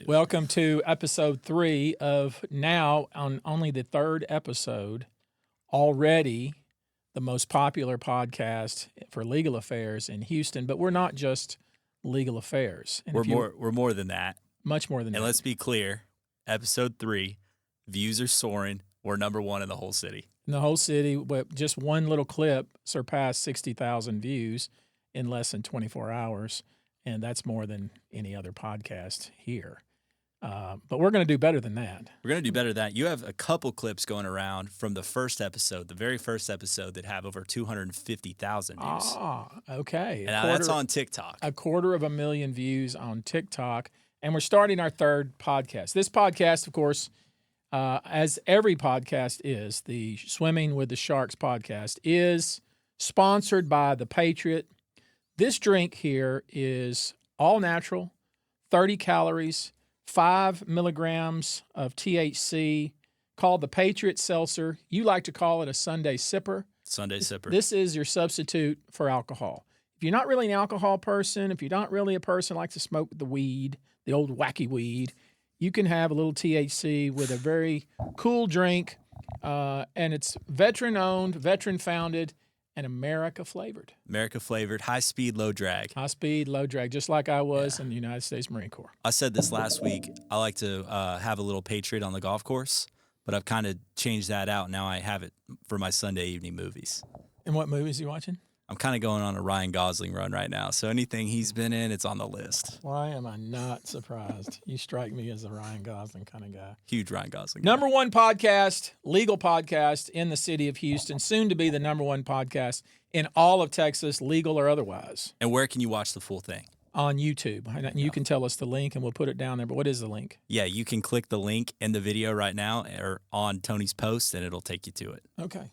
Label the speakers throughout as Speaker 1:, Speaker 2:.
Speaker 1: Welcome to episode 3 of now on only the third episode, already the most popular podcast for legal affairs in Houston. But we're not just legal affairs. And
Speaker 2: We're more than that.
Speaker 1: Much more than that.
Speaker 2: And let's be clear, episode 3, views are soaring. We're number 1 in the whole city.
Speaker 1: In the whole city, with just one little clip surpassed 60,000 views in less than 24 hours. And that's more than any other podcast here. But we're going to do better than that.
Speaker 2: We're going to do better than that. You have a couple clips going around from the first episode, the very first episode, that have over 250,000 views.
Speaker 1: Ah, okay.
Speaker 2: And that's on TikTok.
Speaker 1: 250,000 views on TikTok. And we're starting our third podcast. This podcast, of course, as every podcast is, the Swimming with the Sharks podcast, is sponsored by the Patriot. This drink here is all natural, 30 calories, 5 milligrams of THC, called the Patriot Seltzer. You like to call it a Sunday sipper.
Speaker 2: Sunday sipper.
Speaker 1: This is your substitute for alcohol. If you're not really an alcohol person, if you're not really a person who likes to smoke the weed, the old wacky weed, you can have a little THC with a very cool drink, and it's veteran-owned, veteran-founded, and America-flavored.
Speaker 2: America-flavored, high-speed, low-drag.
Speaker 1: High-speed, low-drag, just like I was in the United States Marine Corps.
Speaker 2: I said this last week. I like to have a little Patriot on the golf course, but I've kind of changed that out. Now I have it for my Sunday evening movies.
Speaker 1: And what movies are you watching?
Speaker 2: I'm kind of going on a Ryan Gosling run right now, so anything he's been in, it's on the list.
Speaker 1: Why am I not surprised? You strike me as a Ryan Gosling kind of guy.
Speaker 2: Huge Ryan Gosling.
Speaker 1: Number 1 podcast, legal podcast in the city of Houston, soon to be the number 1 podcast in all of Texas, legal or otherwise.
Speaker 2: And where can you watch the full thing?
Speaker 1: On YouTube. And you can tell us the link, and we'll put it down there. But what is the link?
Speaker 2: Yeah, you can click the link in the video right now or on Tony's post, and it'll take you to it.
Speaker 1: Okay.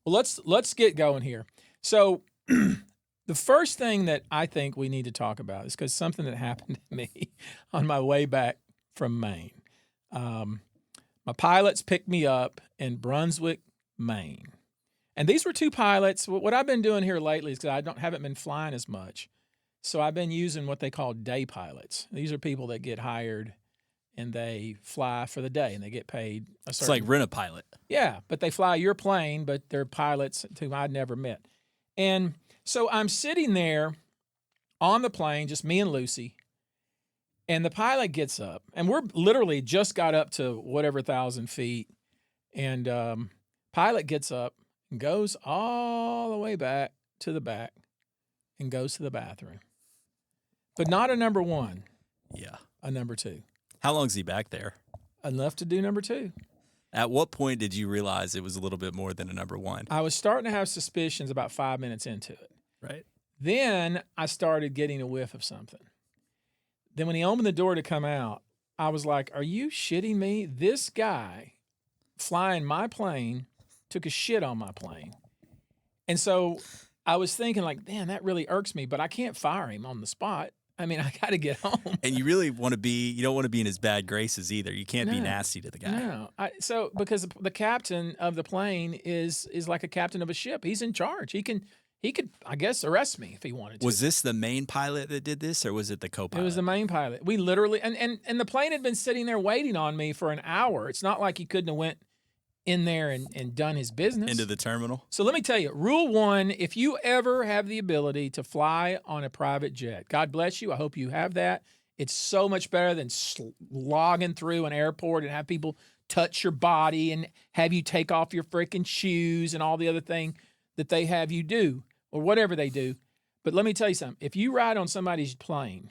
Speaker 1: Well, let's get going here. So the first thing that I think we need to talk about is because something that happened to me on my way back from Maine. My pilots picked me up in Brunswick, Maine. And these were 2 pilots. What I've been doing here lately is because I haven't been flying as much. So I've been using what they call day pilots. These are people that get hired and they fly for the day and they get paid a certain...
Speaker 2: It's like rent-a-pilot.
Speaker 1: Yeah, but they fly your plane, but they're pilots whom I'd never met. And so I'm sitting there on the plane, just me and Lucy, and the pilot gets up, and we're literally just got up to whatever 1,000 feet, and pilot gets up and goes all the way back to the back and goes to the bathroom. But not a number 1.
Speaker 2: Yeah.
Speaker 1: A number 2.
Speaker 2: How long is he back there?
Speaker 1: Enough to do number 2.
Speaker 2: At what point did you realize it was a little bit more than a number 1?
Speaker 1: I was starting to have suspicions about 5 minutes into it.
Speaker 2: Right.
Speaker 1: Then I started getting a whiff of something. Then when he opened the door to come out, I was like, are you shitting me? This guy flying my plane took a shit on my plane. And so I was thinking like, man, that really irks me, but I can't fire him on the spot. I mean, I got to get home.
Speaker 2: And you really you don't want to be in his bad graces either. You can't be nasty to the guy.
Speaker 1: No. Because the captain of the plane is like a captain of a ship. He's in charge. He could, I guess, arrest me if he wanted to.
Speaker 2: Was this the main pilot that did this, or was it the co-pilot?
Speaker 1: It was the main pilot. We literally, and the plane had been sitting there waiting on me for an hour. It's not like he couldn't have went in there and done his business.
Speaker 2: Into the terminal?
Speaker 1: So let me tell you, rule 1, if you ever have the ability to fly on a private jet, God bless you, I hope you have that. It's so much better than slogging through an airport and have people touch your body and have you take off your freaking shoes and all the other thing that they have you do, or whatever they do. But let me tell you something. If you ride on somebody's plane,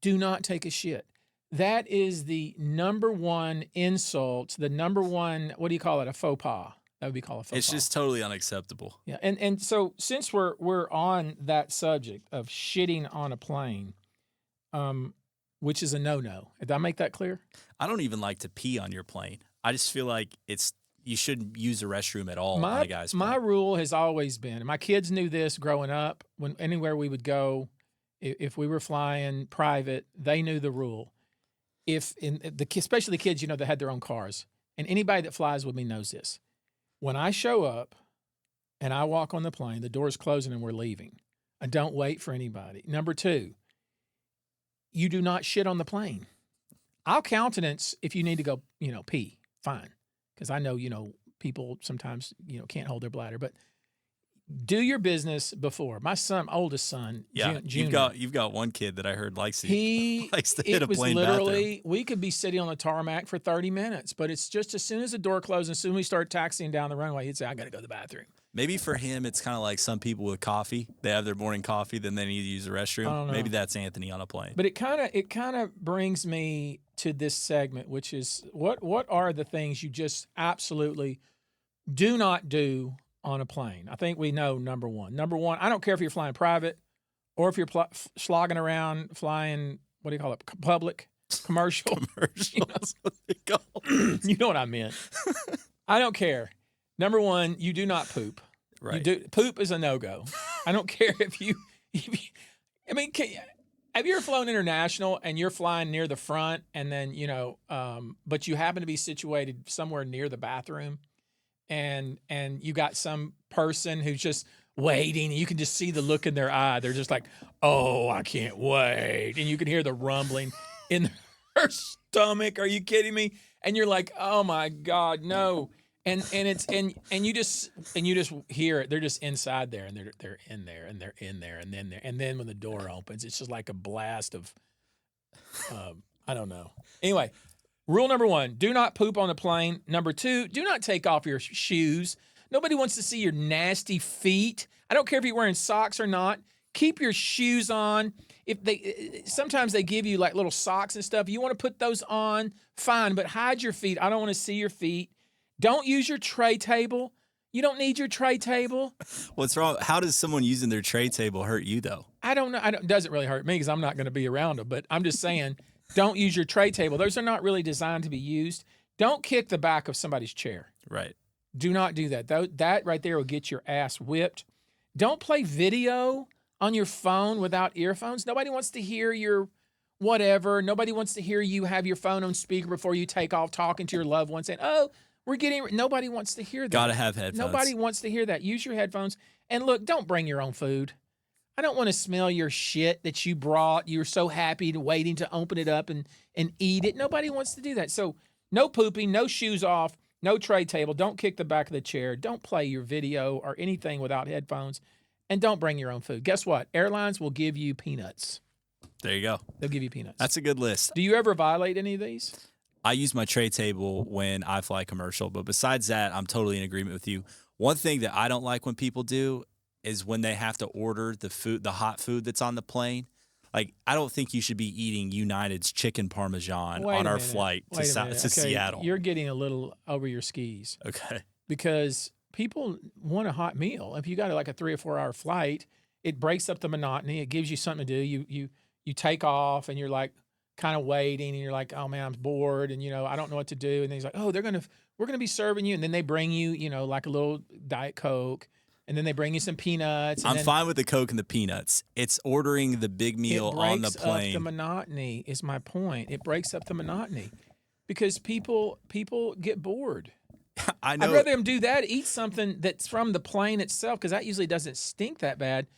Speaker 1: do not take a shit. That is the number 1 insult, the number 1, what do you call it, a faux pas. That would be called a faux pas.
Speaker 2: It's just totally unacceptable.
Speaker 1: Yeah, and so since we're on that subject of shitting on a plane, which is a no-no. Did I make that clear?
Speaker 2: I don't even like to pee on your plane. I just feel like you shouldn't use the restroom at all on a guy's plane.
Speaker 1: My rule has always been, and my kids knew this growing up, when anywhere we would go, if we were flying private, they knew the rule. Especially the kids, that had their own cars, and anybody that flies with me knows this. When I show up and I walk on the plane, the door's closing and we're leaving. I don't wait for anybody. Number 2, you do not shit on the plane. I'll countenance if you need to go, pee. Fine, because I know people sometimes can't hold their bladder, but do your business before. My oldest son, Junior.
Speaker 2: You've got one kid that I heard likes to hit a
Speaker 1: It was
Speaker 2: plain
Speaker 1: literally,
Speaker 2: bathroom.
Speaker 1: we could be sitting on the tarmac for 30 minutes, but it's just as soon as the door closes, as soon as we start taxiing down the runway, he'd say, I got to go to the bathroom.
Speaker 2: Maybe for him, it's kind of like some people with coffee. They have their morning coffee, then they need to use the restroom.
Speaker 1: I don't know.
Speaker 2: Maybe that's Anthony on a plane.
Speaker 1: But it kind of brings me to this segment, which is what are the things you just absolutely do not do on a plane? I think we know number one. Number one, I don't care if you're flying private or if you're slogging around flying, what do you call it, public, commercial.
Speaker 2: Commercial, that's what they call it.
Speaker 1: You know what I meant. I don't care. Number one, you do not poop.
Speaker 2: Right.
Speaker 1: Poop is a no-go. I don't care if you I mean, have you ever flown international and you're flying near the front and then, but you happen to be situated somewhere near the bathroom and you got some person who's just waiting and you can just see the look in their eye. They're just like, oh, I can't wait. And you can hear the rumbling in their stomach. Are you kidding me? And you're like, oh my God, no. And you just hear it. They're just inside there, and they're in there, and they're in there, and then when the door opens, it's just like a blast of, I don't know. Anyway, rule number one: do not poop on the plane. Number two: do not take off your shoes. Nobody wants to see your nasty feet. I don't care if you're wearing socks or not. Keep your shoes on. Sometimes they give you like little socks and stuff. You want to put those on, fine, but hide your feet. I don't want to see your feet. Don't use your tray table. You don't need your tray table.
Speaker 2: What's wrong? How does someone using their tray table hurt you, though?
Speaker 1: I don't know. It doesn't really hurt me because I'm not going to be around them. But I'm just saying, don't use your tray table. Those are not really designed to be used. Don't kick the back of somebody's chair.
Speaker 2: Right.
Speaker 1: Do not do that. That right there will get your ass whipped. Don't play video on your phone without earphones. Nobody wants to hear your whatever. Nobody wants to hear you have your phone on speaker before you take off talking to your loved one saying, oh, nobody wants to hear that.
Speaker 2: Gotta have headphones.
Speaker 1: Nobody wants to hear that. Use your headphones. And look, don't bring your own food. I don't want to smell your shit that you brought. You're so happy waiting to open it up and eat it. Nobody wants to do that. So no pooping, no shoes off, no tray table. Don't kick the back of the chair. Don't play your video or anything without headphones. And don't bring your own food. Guess what? Airlines will give you peanuts.
Speaker 2: There you go.
Speaker 1: They'll give you peanuts.
Speaker 2: That's a good list.
Speaker 1: Do you ever violate any of these?
Speaker 2: I use my tray table when I fly commercial, but besides that, I'm totally in agreement with you. One thing that I don't like when people do is when they have to order the hot food that's on the plane. Like, I don't think you should be eating United's chicken parmesan on our flight to Seattle.
Speaker 1: You're getting a little over your skis.
Speaker 2: Okay.
Speaker 1: Because people want a hot meal. If you got like a 3 or 4 hour flight, it breaks up the monotony. It gives you something to do. You take off and you're like, kind of waiting and you're like, oh man, I'm bored and I don't know what to do. And then he's like, oh, we're going to be serving you. And then they bring you, like a little Diet Coke and then they bring you some peanuts. And
Speaker 2: I'm fine with the Coke and the peanuts. It's ordering the big meal on the plane.
Speaker 1: It breaks up the monotony is my point. It breaks up the monotony because people get bored.
Speaker 2: I know.
Speaker 1: I'd rather them do that, eat something that's from the plane itself because that usually doesn't stink that bad.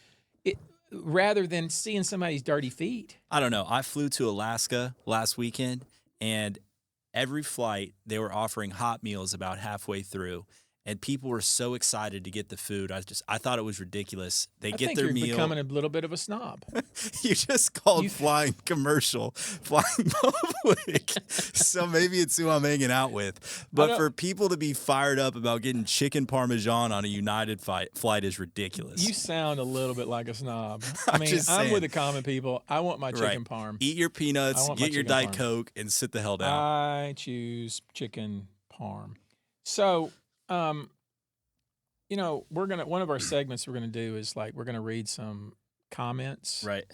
Speaker 1: Rather than seeing somebody's dirty feet.
Speaker 2: I don't know. I flew to Alaska last weekend, and every flight, they were offering hot meals about halfway through, and people were so excited to get the food. I thought it was ridiculous. They get their meal.
Speaker 1: You're becoming a little bit of a snob.
Speaker 2: You just called flying commercial, flying public. So maybe it's who I'm hanging out with. But for people to be fired up about getting chicken parmesan on a United flight is ridiculous.
Speaker 1: You sound a little bit like a snob. I'm with the common people. I want my chicken parm.
Speaker 2: Eat your peanuts, get your Diet Coke, and sit the hell down.
Speaker 1: I choose chicken parm. So, one of our segments we're gonna do is we're gonna read some comments,
Speaker 2: right?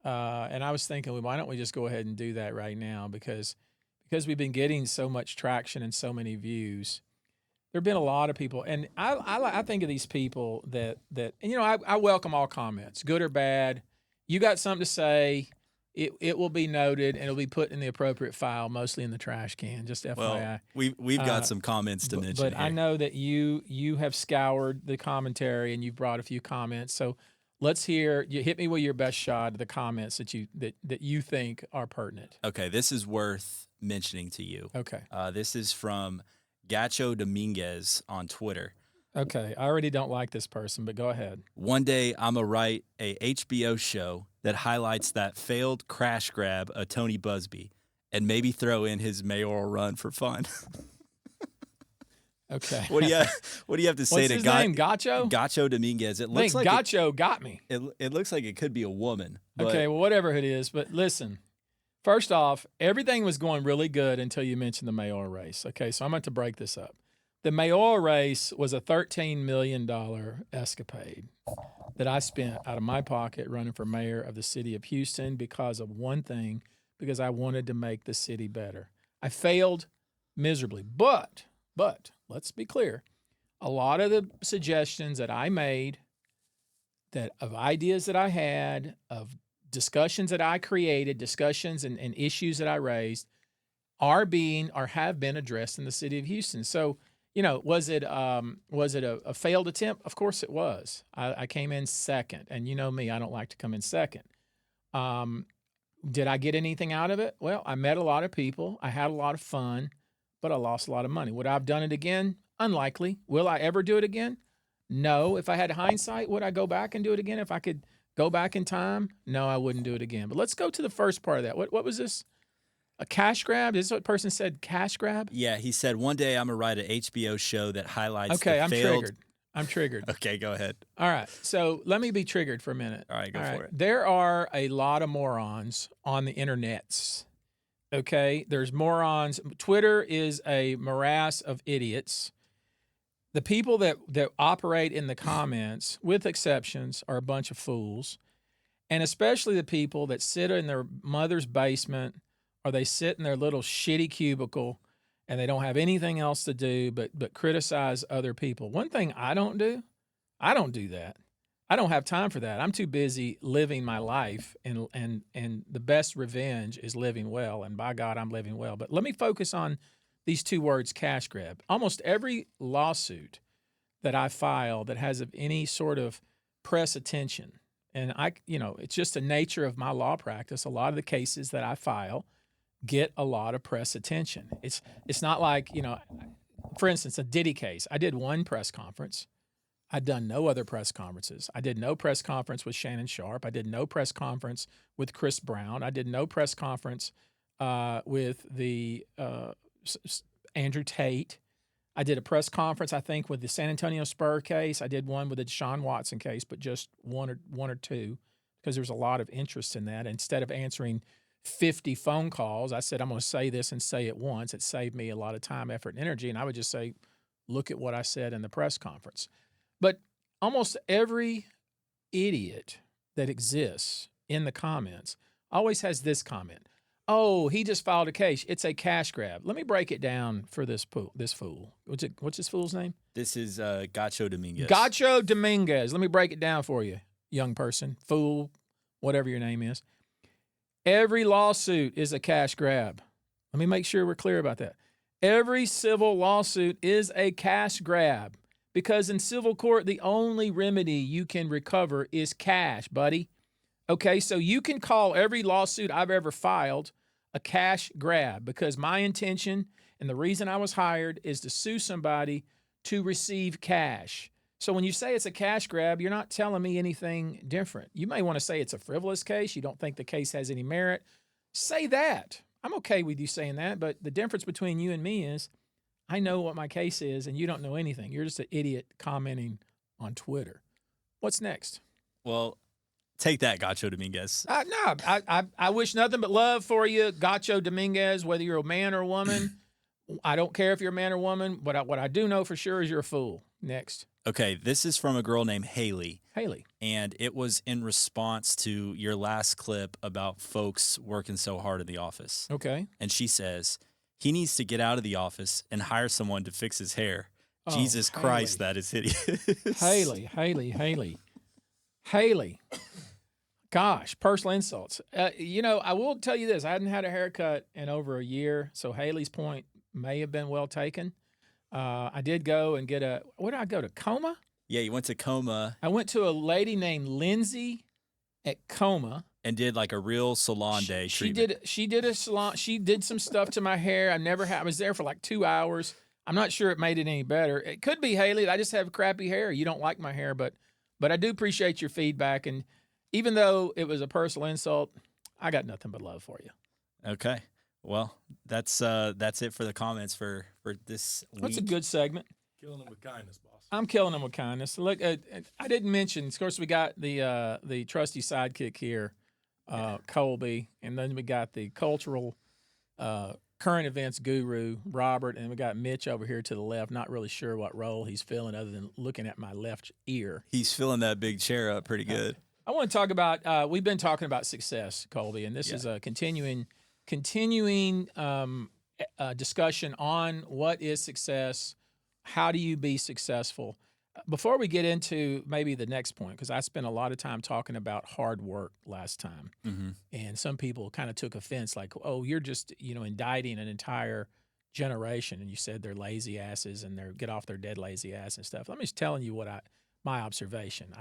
Speaker 1: And I was thinking, why don't we just go ahead and do that right now because we've been getting so much traction and so many views. There've been a lot of people, and I think of these people that I welcome all comments, good or bad. You got something to say. It will be noted and it'll be put in the appropriate file, mostly in the trash can. Just FYI.
Speaker 2: Well, we've got some comments to mention.
Speaker 1: But here. I know that you have scoured the commentary and you've brought a few comments. So let's hear. You hit me with your best shot of the comments that you think are pertinent.
Speaker 2: Okay, this is worth mentioning to you.
Speaker 1: Okay.
Speaker 2: This is from Gacho Dominguez on Twitter.
Speaker 1: Okay. I already don't like this person, but go ahead.
Speaker 2: One day, I'm going to write a HBO show that highlights that failed crash grab of Tony Buzbee and maybe throw in his mayoral run for fun.
Speaker 1: Okay.
Speaker 2: What do you have to say
Speaker 1: What's
Speaker 2: to
Speaker 1: his name? Gacho?
Speaker 2: Gacho Dominguez? It
Speaker 1: I
Speaker 2: looks
Speaker 1: think
Speaker 2: like
Speaker 1: Gacho got me.
Speaker 2: it looks like it could be a woman. But
Speaker 1: Okay, well, whatever it is. But listen, first off, everything was going really good until you mentioned the mayoral race. Okay, so I'm about to break this up. The mayoral race was a $13 million escapade that I spent out of my pocket running for mayor of the city of Houston because of one thing, because I wanted to make the city better. I failed miserably. But let's be clear. A lot of the suggestions that I made, that of ideas that I had, of discussions that I created, discussions and issues that I raised are being or have been addressed in the city of Houston. So, you know, was it a failed attempt? Of course it was. I came in second, and you know me, I don't like to come in second. Did I get anything out of it? Well, I met a lot of people. I had a lot of fun, but I lost a lot of money. Would I have done it again? Unlikely. Will I ever do it again? No. If I had hindsight, would I go back and do it again? If I could go back in time? No, I wouldn't do it again. But let's go to the first part of that. What was this? A cash grab? Is this what person said, cash grab?
Speaker 2: yeah, he said one day I'm gonna write an HBO show that highlights.
Speaker 1: Okay,
Speaker 2: the
Speaker 1: I'm
Speaker 2: failed...
Speaker 1: triggered. I'm triggered.
Speaker 2: Okay, go ahead.
Speaker 1: All right. So let me be triggered for a minute.
Speaker 2: All right, go for it.
Speaker 1: There are a lot of morons on the internets. Okay. There's morons. Twitter is a morass of idiots. The people that operate in the comments, with exceptions, are a bunch of fools. And especially the people that sit in their mother's basement or they sit in their little shitty cubicle and they don't have anything else to do but criticize other people. One thing I don't do that. I don't have time for that. I'm too busy living my life, and the best revenge is living well, and by God, I'm living well. But let me focus on these two words, cash grab. Almost every lawsuit that I file that has of any sort of press attention, and it's just the nature of my law practice. A lot of the cases that I file get a lot of press attention. It's not like, for instance, a Diddy case. I did one press conference. I'd done no other press conferences. I did no press conference with Shannon Sharp. I did no press conference with Chris Brown. I did no press conference with the Andrew Tate. I did a press conference, I think, with the San Antonio Spur case. I did one with the Deshaun Watson case, but just one or two, because there was a lot of interest in that. Instead of answering 50 phone calls, I said, I'm going to say this and say it once. It saved me a lot of time, effort, and energy. And I would just say, look at what I said in the press conference. But almost every idiot that exists in the comments always has this comment. Oh, he just filed a case. It's a cash grab. Let me break it down for this fool. What's this fool's name?
Speaker 2: This is Gacho Dominguez.
Speaker 1: Gacho Dominguez. Let me break it down for you, young person, fool, whatever your name is. Every lawsuit is a cash grab. Let me make sure we're clear about that. Every civil lawsuit is a cash grab, because in civil court, the only remedy you can recover is cash, buddy. Okay, so you can call every lawsuit I've ever filed a cash grab, because my intention and the reason I was hired is to sue somebody to receive cash. So when you say it's a cash grab, you're not telling me anything different. You may want to say it's a frivolous case. You don't think the case has any merit. Say that. I'm okay with you saying that, but the difference between you and me is I know what my case is and you don't know anything. You're just an idiot commenting on Twitter. What's next?
Speaker 2: Well, take that, Gacho Dominguez.
Speaker 1: I wish nothing but love for you, Gacho Dominguez, whether you're a man or a woman. I don't care if you're a man or woman, but what I do know for sure is you're a fool. Next.
Speaker 2: Okay, this is from a girl named Haley.
Speaker 1: Haley.
Speaker 2: And it was in response to your last clip about folks working so hard in the office.
Speaker 1: Okay.
Speaker 2: And she says, he needs to get out of the office and hire someone to fix his hair.
Speaker 1: Oh,
Speaker 2: Jesus Christ,
Speaker 1: Haley.
Speaker 2: that is hideous.
Speaker 1: Haley. Gosh, personal insults. I will tell you this. I hadn't had a haircut in over a year, so Haley's point may have been well taken. I did go and get where did I go, to Coma?
Speaker 2: Yeah, you went to Coma.
Speaker 1: I went to a lady named Lindsay at Coma.
Speaker 2: And did like a real salon day treatment.
Speaker 1: She did a salon. She did some stuff to my hair. I was there for like 2 hours. I'm not sure it made it any better. It could be, Haley, I just have crappy hair. You don't like my hair, but I do appreciate your feedback. And even though it was a personal insult, I got nothing but love for you.
Speaker 2: Okay. Well, that's it for the comments for this week.
Speaker 1: That's a good segment.
Speaker 3: Killing them with kindness, boss.
Speaker 1: I'm killing them with kindness. Look, I didn't mention, of course, we got the trusty sidekick here, Colby, and then we got the cultural current events guru, Robert, and we got Mitch over here to the left. Not really sure what role he's filling other than looking at my left ear.
Speaker 2: He's filling that big chair up pretty good.
Speaker 1: I want to talk about, we've been talking about success, Colby, and this is a continuing discussion on what is success, how do you be successful. Before we get into maybe the next point, because I spent a lot of time talking about hard work last time, and some people kind of took offense, like, oh, you're just indicting an entire generation, and you said they're lazy asses and they're get off their dead lazy ass and stuff. I'm just telling you my observation.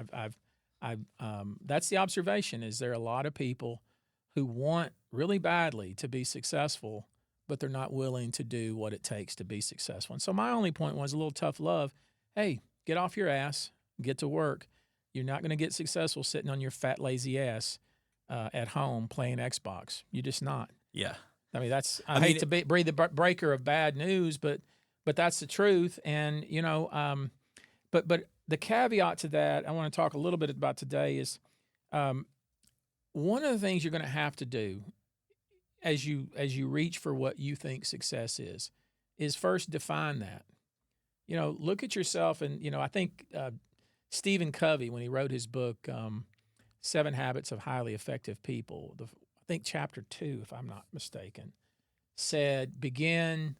Speaker 1: That's the observation. Is there a lot of people who want really badly to be successful, but they're not willing to do what it takes to be successful. And so my only point was a little tough love. Hey, get off your ass, get to work. You're not going to get successful sitting on your fat, lazy ass at home playing Xbox. You're just not.
Speaker 2: Yeah.
Speaker 1: I mean, I hate to be the breaker of bad news, but that's the truth. And, but the caveat to that I want to talk a little bit about today is one of the things you're going to have to do as you reach for what you think success is first define that. Look at yourself, and I think Stephen Covey, when he wrote his book 7 Habits of Highly Effective People, I think chapter 2, if I'm not mistaken, said begin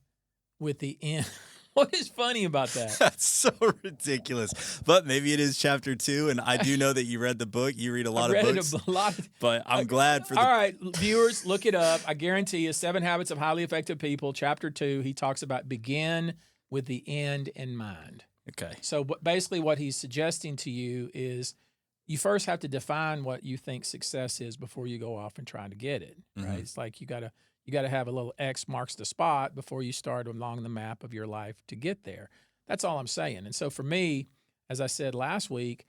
Speaker 1: with the end. What is funny about that?
Speaker 2: That's so ridiculous. But maybe it is chapter 2, and I do know that you read the book. You read a lot of books. But I'm glad for
Speaker 1: All right, viewers, look it up. I guarantee you, 7 Habits of Highly Effective People, chapter 2, he talks about begin with the end in mind.
Speaker 2: Okay.
Speaker 1: So basically what he's suggesting to you is you first have to define what you think success is before you go off and try to get it, right? It's like you got to have a little X marks the spot before you start along the map of your life to get there. That's all I'm saying. And so for me, as I said last week,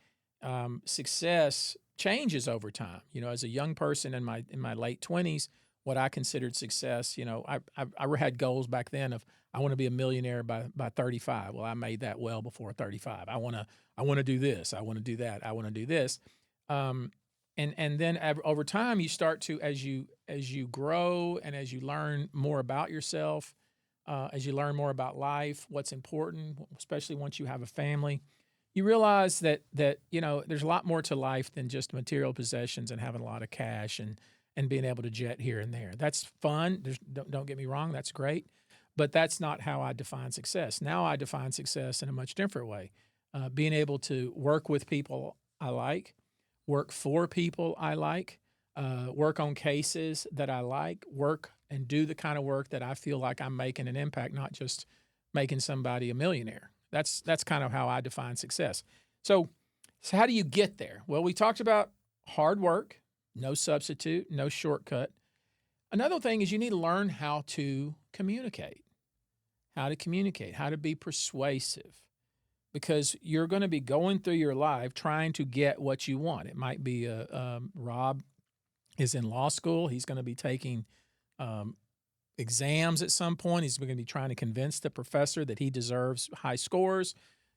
Speaker 1: success changes over time. As a young person in my late 20s, what I considered success, I had goals back then of I want to be a millionaire by 35. Well, I made that well before 35. I want to do this. I want to do that. I want to do this. And then over time, you start to, as you grow and as you learn more about yourself, as you learn more about life, what's important, especially once you have a family, you realize that there's a lot more to life than just material possessions and having a lot of cash and being able to jet here and there. That's fun. Don't get me wrong. That's great. But that's not how I define success. Now I define success in a much different way. Being able to work with people I like, work for people I like, work on cases that I like, work and do the kind of work that I feel like I'm making an impact, not just making somebody a millionaire. That's kind of how I define success. So how do you get there? Well, we talked about hard work, no substitute, no shortcut. Another thing is you need to learn how to communicate, how to be persuasive, because you're going to be going through your life trying to get what you want. It might be Rob is in law school. He's going to be taking exams at some point. He's going to be trying to convince the professor that he deserves high scores.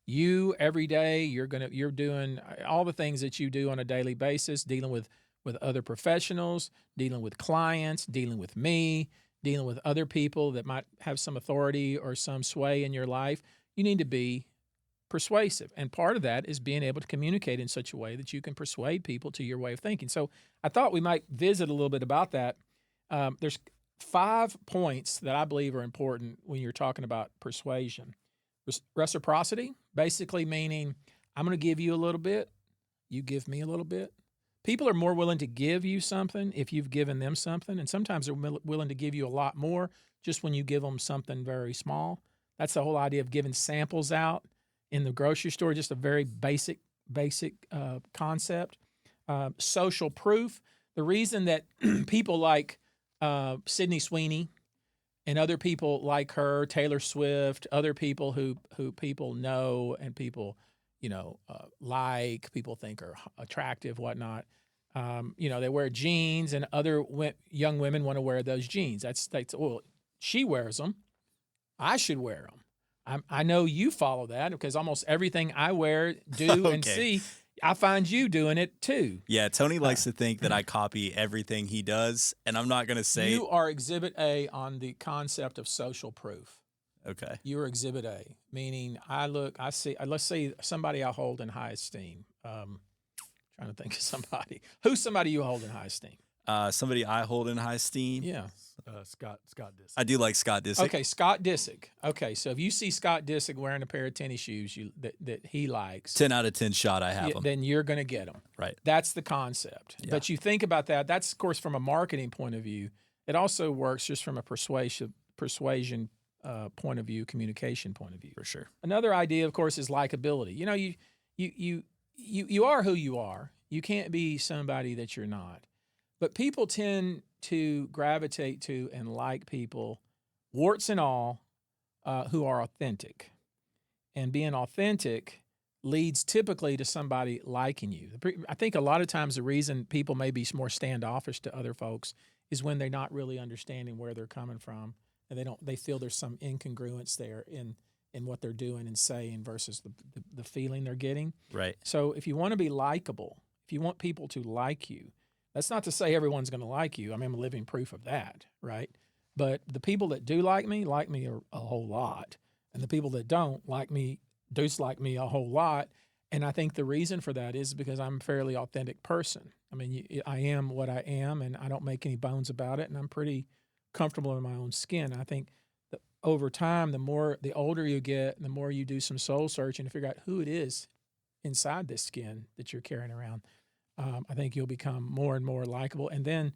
Speaker 1: You, every day, you're doing all the things that you do on a daily basis, dealing with other professionals, dealing with clients, dealing with me, dealing with other people that might have some authority or some sway in your life. You need to be persuasive. And part of that is being able to communicate in such a way that you can persuade people to your way of thinking. So I thought we might visit a little bit about that. There's 5 points that I believe are important when you're talking about persuasion. Reciprocity, basically meaning I'm going to give you a little bit, you give me a little bit. People are more willing to give you something if you've given them something, and sometimes they're willing to give you a lot more just when you give them something very small. That's the whole idea of giving samples out in the grocery store, just a very basic concept. Social proof, The reason that people like Sydney Sweeney and other people like her, Taylor Swift, other people who people know and people, like, people think are attractive, whatnot. They wear jeans, and other young women want to wear those jeans. That's well, she wears them. I should wear them. I know you follow that because almost everything I wear, do, and see, I find you doing it too.
Speaker 2: Yeah, Tony likes to think that I copy everything he does, and I'm not going to say
Speaker 1: you are Exhibit A on the concept of social proof.
Speaker 2: Okay.
Speaker 1: You are Exhibit A, meaning I see. Let's say somebody I hold in high esteem. Trying to think of somebody. Who's somebody you hold in high esteem?
Speaker 2: Somebody I hold in high esteem.
Speaker 1: Yeah.
Speaker 3: Scott Disick.
Speaker 2: I do like Scott Disick.
Speaker 1: Okay, Scott Disick. Okay, so if you see Scott Disick wearing a pair of tennis shoes that he likes,
Speaker 2: 10 out of 10 shot I have them.
Speaker 1: then you're going to get them.
Speaker 2: Right.
Speaker 1: That's the concept.
Speaker 2: Yeah.
Speaker 1: But you think about that. That's, of course, from a marketing point of view. It also works just from a persuasion point of view, communication point of view.
Speaker 2: For sure.
Speaker 1: Another idea, of course, is likability. You are who you are. You can't be somebody that you're not. But people tend to gravitate to and like people, warts and all, who are authentic. And being authentic leads typically to somebody liking you. I think a lot of times the reason people may be more standoffish to other folks is when they're not really understanding where they're coming from, and they feel there's some incongruence there in what they're doing and saying versus the feeling they're getting.
Speaker 2: Right.
Speaker 1: So if you want to be likable, if you want people to like you, that's not to say everyone's going to like you. I mean, I'm living proof of that, right? But the people that do like me a whole lot. And the people that don't like me dislike me a whole lot. And I think the reason for that is because I'm a fairly authentic person. I mean, I am what I am, and I don't make any bones about it, and I'm pretty comfortable in my own skin. I think that over time, the older you get, the more you do some soul searching to figure out who it is inside this skin that you're carrying around. I think you'll become more and more likable, and then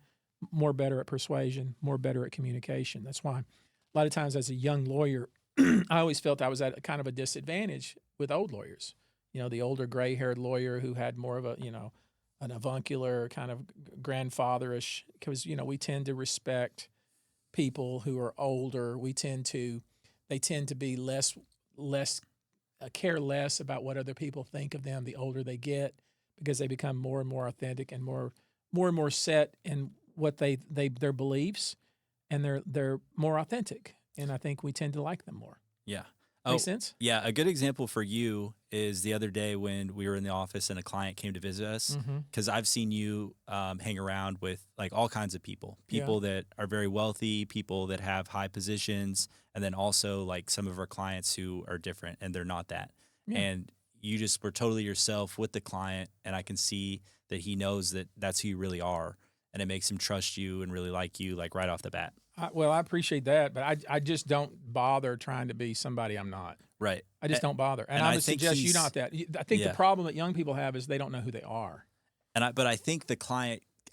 Speaker 1: more better at persuasion, more better at communication. That's why a lot of times as a young lawyer, I always felt I was at kind of a disadvantage with old lawyers. The older gray-haired lawyer who had more of a, an avuncular kind of grandfatherish, because, we tend to respect people who are older. They tend to be less care less about what other people think of them the older they get, because they become more and more authentic and more and more set in what their beliefs, and they're more authentic. And I think we tend to like them more.
Speaker 2: Yeah.
Speaker 1: Make sense?
Speaker 2: Yeah. A good example for you is the other day when we were in the office and a client came to visit us, because I've seen you hang around with like all kinds of people that are very wealthy, people that have high positions, and then also like some of our clients who are different and they're not that. Yeah. And you just were totally yourself with the client, and I can see that he knows that that's who you really are, and it makes him trust you and really like you, like right off the bat.
Speaker 1: I appreciate that, but I just don't bother trying to be somebody I'm not.
Speaker 2: Right.
Speaker 1: I just don't bother. And I would suggest you not that. I think the problem that young people have is they don't know who they are.
Speaker 2: But I think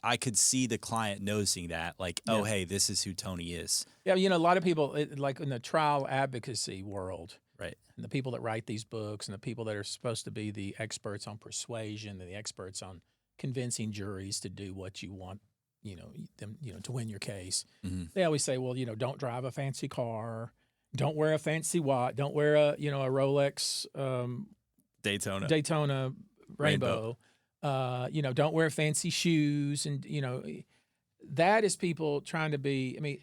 Speaker 2: I could see the client noticing that, like, oh, hey, this is who Tony is.
Speaker 1: Yeah, a lot of people, like in the trial advocacy world,
Speaker 2: right,
Speaker 1: and the people that write these books and the people that are supposed to be the experts on persuasion and the experts on convincing juries to do what you want, to win your case. Mm-hmm. They always say, well, don't drive a fancy car, don't wear a fancy watch, don't wear a Rolex Daytona Rainbow. Don't wear fancy shoes. And, that is people trying to be, I mean,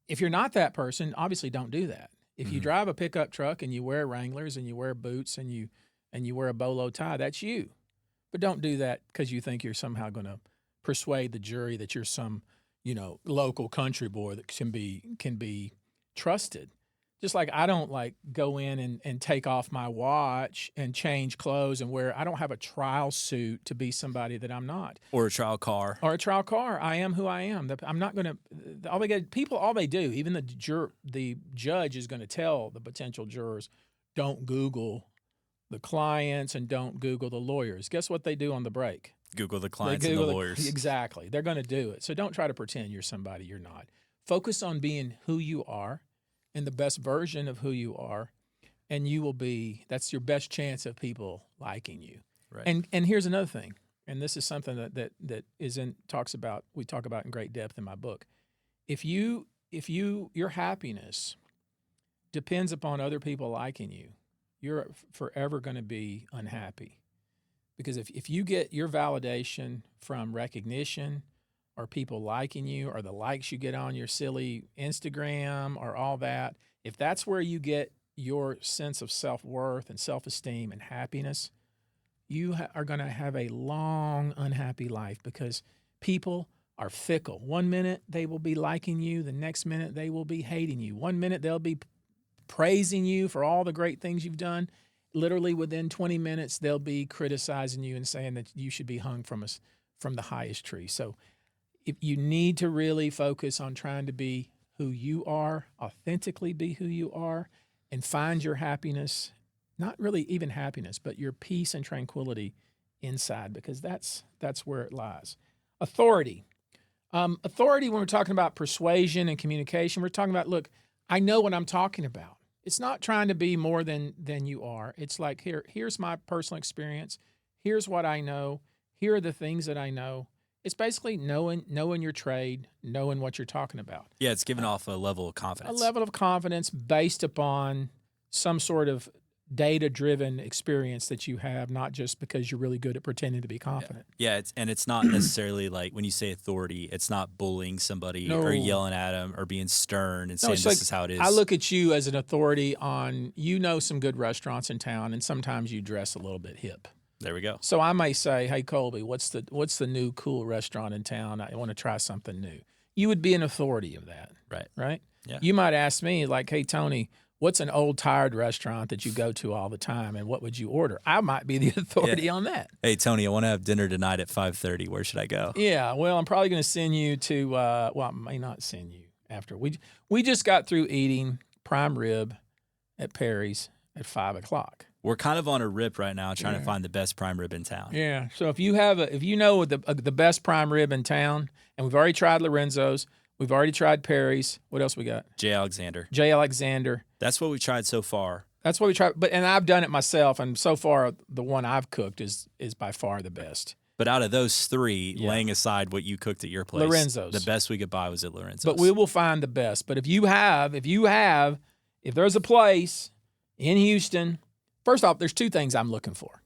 Speaker 1: if you're not that person, obviously don't do that. If you drive a pickup truck and you wear Wranglers and you wear boots and you wear a bolo tie, that's you. But don't do that because you think you're somehow going to persuade the jury that you're some, local country boy that can be trusted. Just like I don't like go in and take off my watch and change clothes and I don't have a trial suit to be somebody that I'm not.
Speaker 2: Or a trial car.
Speaker 1: I am who I am. I'm not going to, all they do, even the judge is going to tell the potential jurors, don't Google the clients and don't Google the lawyers. Guess what they do on the break?
Speaker 2: Google the clients and the lawyers.
Speaker 1: Exactly. They're going to do it. So don't try to pretend you're somebody you're not. Focus on being who you are and the best version of who you are, and that's your best chance of people liking you.
Speaker 2: Right.
Speaker 1: And here's another thing, and this is something that we talk about in great depth in my book. If your happiness depends upon other people liking you, you're forever going to be unhappy. Because if you get your validation from recognition or people liking you or the likes you get on your silly Instagram or all that, if that's where you get your sense of self-worth and self-esteem and happiness, you are going to have a long, unhappy life because people are fickle. 1 minute they will be liking you. The next minute they will be hating you. 1 minute they'll be praising you for all the great things you've done. Literally within 20 minutes, they'll be criticizing you and saying that you should be hung from the highest tree. So if you need to really focus on trying to be who you are, authentically be who you are, and find your happiness, not really even happiness, but your peace and tranquility inside, because that's where it lies. Authority. Authority, when we're talking about persuasion and communication, we're talking about, look, I know what I'm talking about. It's not trying to be more than you are. It's like, here's my personal experience. Here's what I know. Here are the things that I know. It's basically knowing your trade, knowing what you're talking about.
Speaker 2: Yeah, it's giving off a level of confidence.
Speaker 1: A level of confidence based upon some sort of data-driven experience that you have, not just because you're really good at pretending to be confident.
Speaker 2: Yeah, it's not necessarily like when you say authority, it's not bullying somebody or yelling at them or being stern and saying this is how it is.
Speaker 1: I look at you as an authority on, some good restaurants in town, and sometimes you dress a little bit hip.
Speaker 2: There we go.
Speaker 1: So I may say, hey, Colby, what's the new cool restaurant in town? I want to try something new. You would be an authority of that. Right?
Speaker 2: Yeah.
Speaker 1: You might ask me, like, hey, Tony, what's an old, tired restaurant that you go to all the time, and what would you order? I might be the authority on that.
Speaker 2: Hey, Tony, I want to have dinner tonight at 5:30. Where should I go?
Speaker 1: Yeah, well, I'm probably going to send you to, I may not send you after. We just got through eating prime rib at Perry's at 5 o'clock.
Speaker 2: We're kind of on a rip right now trying to find the best prime rib in town.
Speaker 1: Yeah, so if you know the best prime rib in town, and we've already tried Lorenzo's, we've already tried Perry's. What else we got?
Speaker 2: J. Alexander.
Speaker 1: That's
Speaker 2: what we've tried so far.
Speaker 1: That's what we tried, and I've done it myself, and so far the one I've cooked is by far the best.
Speaker 2: But out of those three, laying aside what you cooked at your place,
Speaker 1: Lorenzo's,
Speaker 2: the best we could buy was at Lorenzo's.
Speaker 1: But we will find the best. But if there's a place in Houston, first off, there's two things I'm looking for.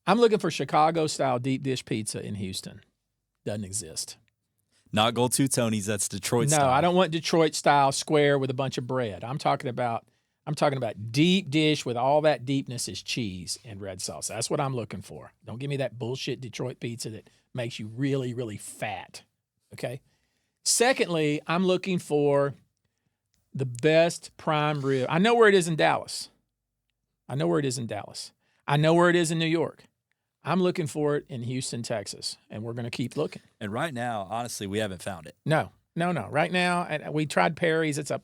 Speaker 1: I'm looking for Chicago-style deep dish pizza in Houston. Doesn't exist.
Speaker 2: Not Gold 2 Tony's, that's Detroit style.
Speaker 1: No, I don't want Detroit-style square with a bunch of bread. I'm talking about deep dish with all that deepness is cheese and red sauce. That's what I'm looking for. Don't give me that bullshit Detroit pizza that makes you really, really fat. Okay? Secondly, I'm looking for the best prime rib. I know where it is in Dallas. I know where it is in New York. I'm looking for it in Houston, Texas, and we're going to keep looking.
Speaker 2: And right now, honestly, we haven't found it.
Speaker 1: No. Right now, we tried Perry's. It's a.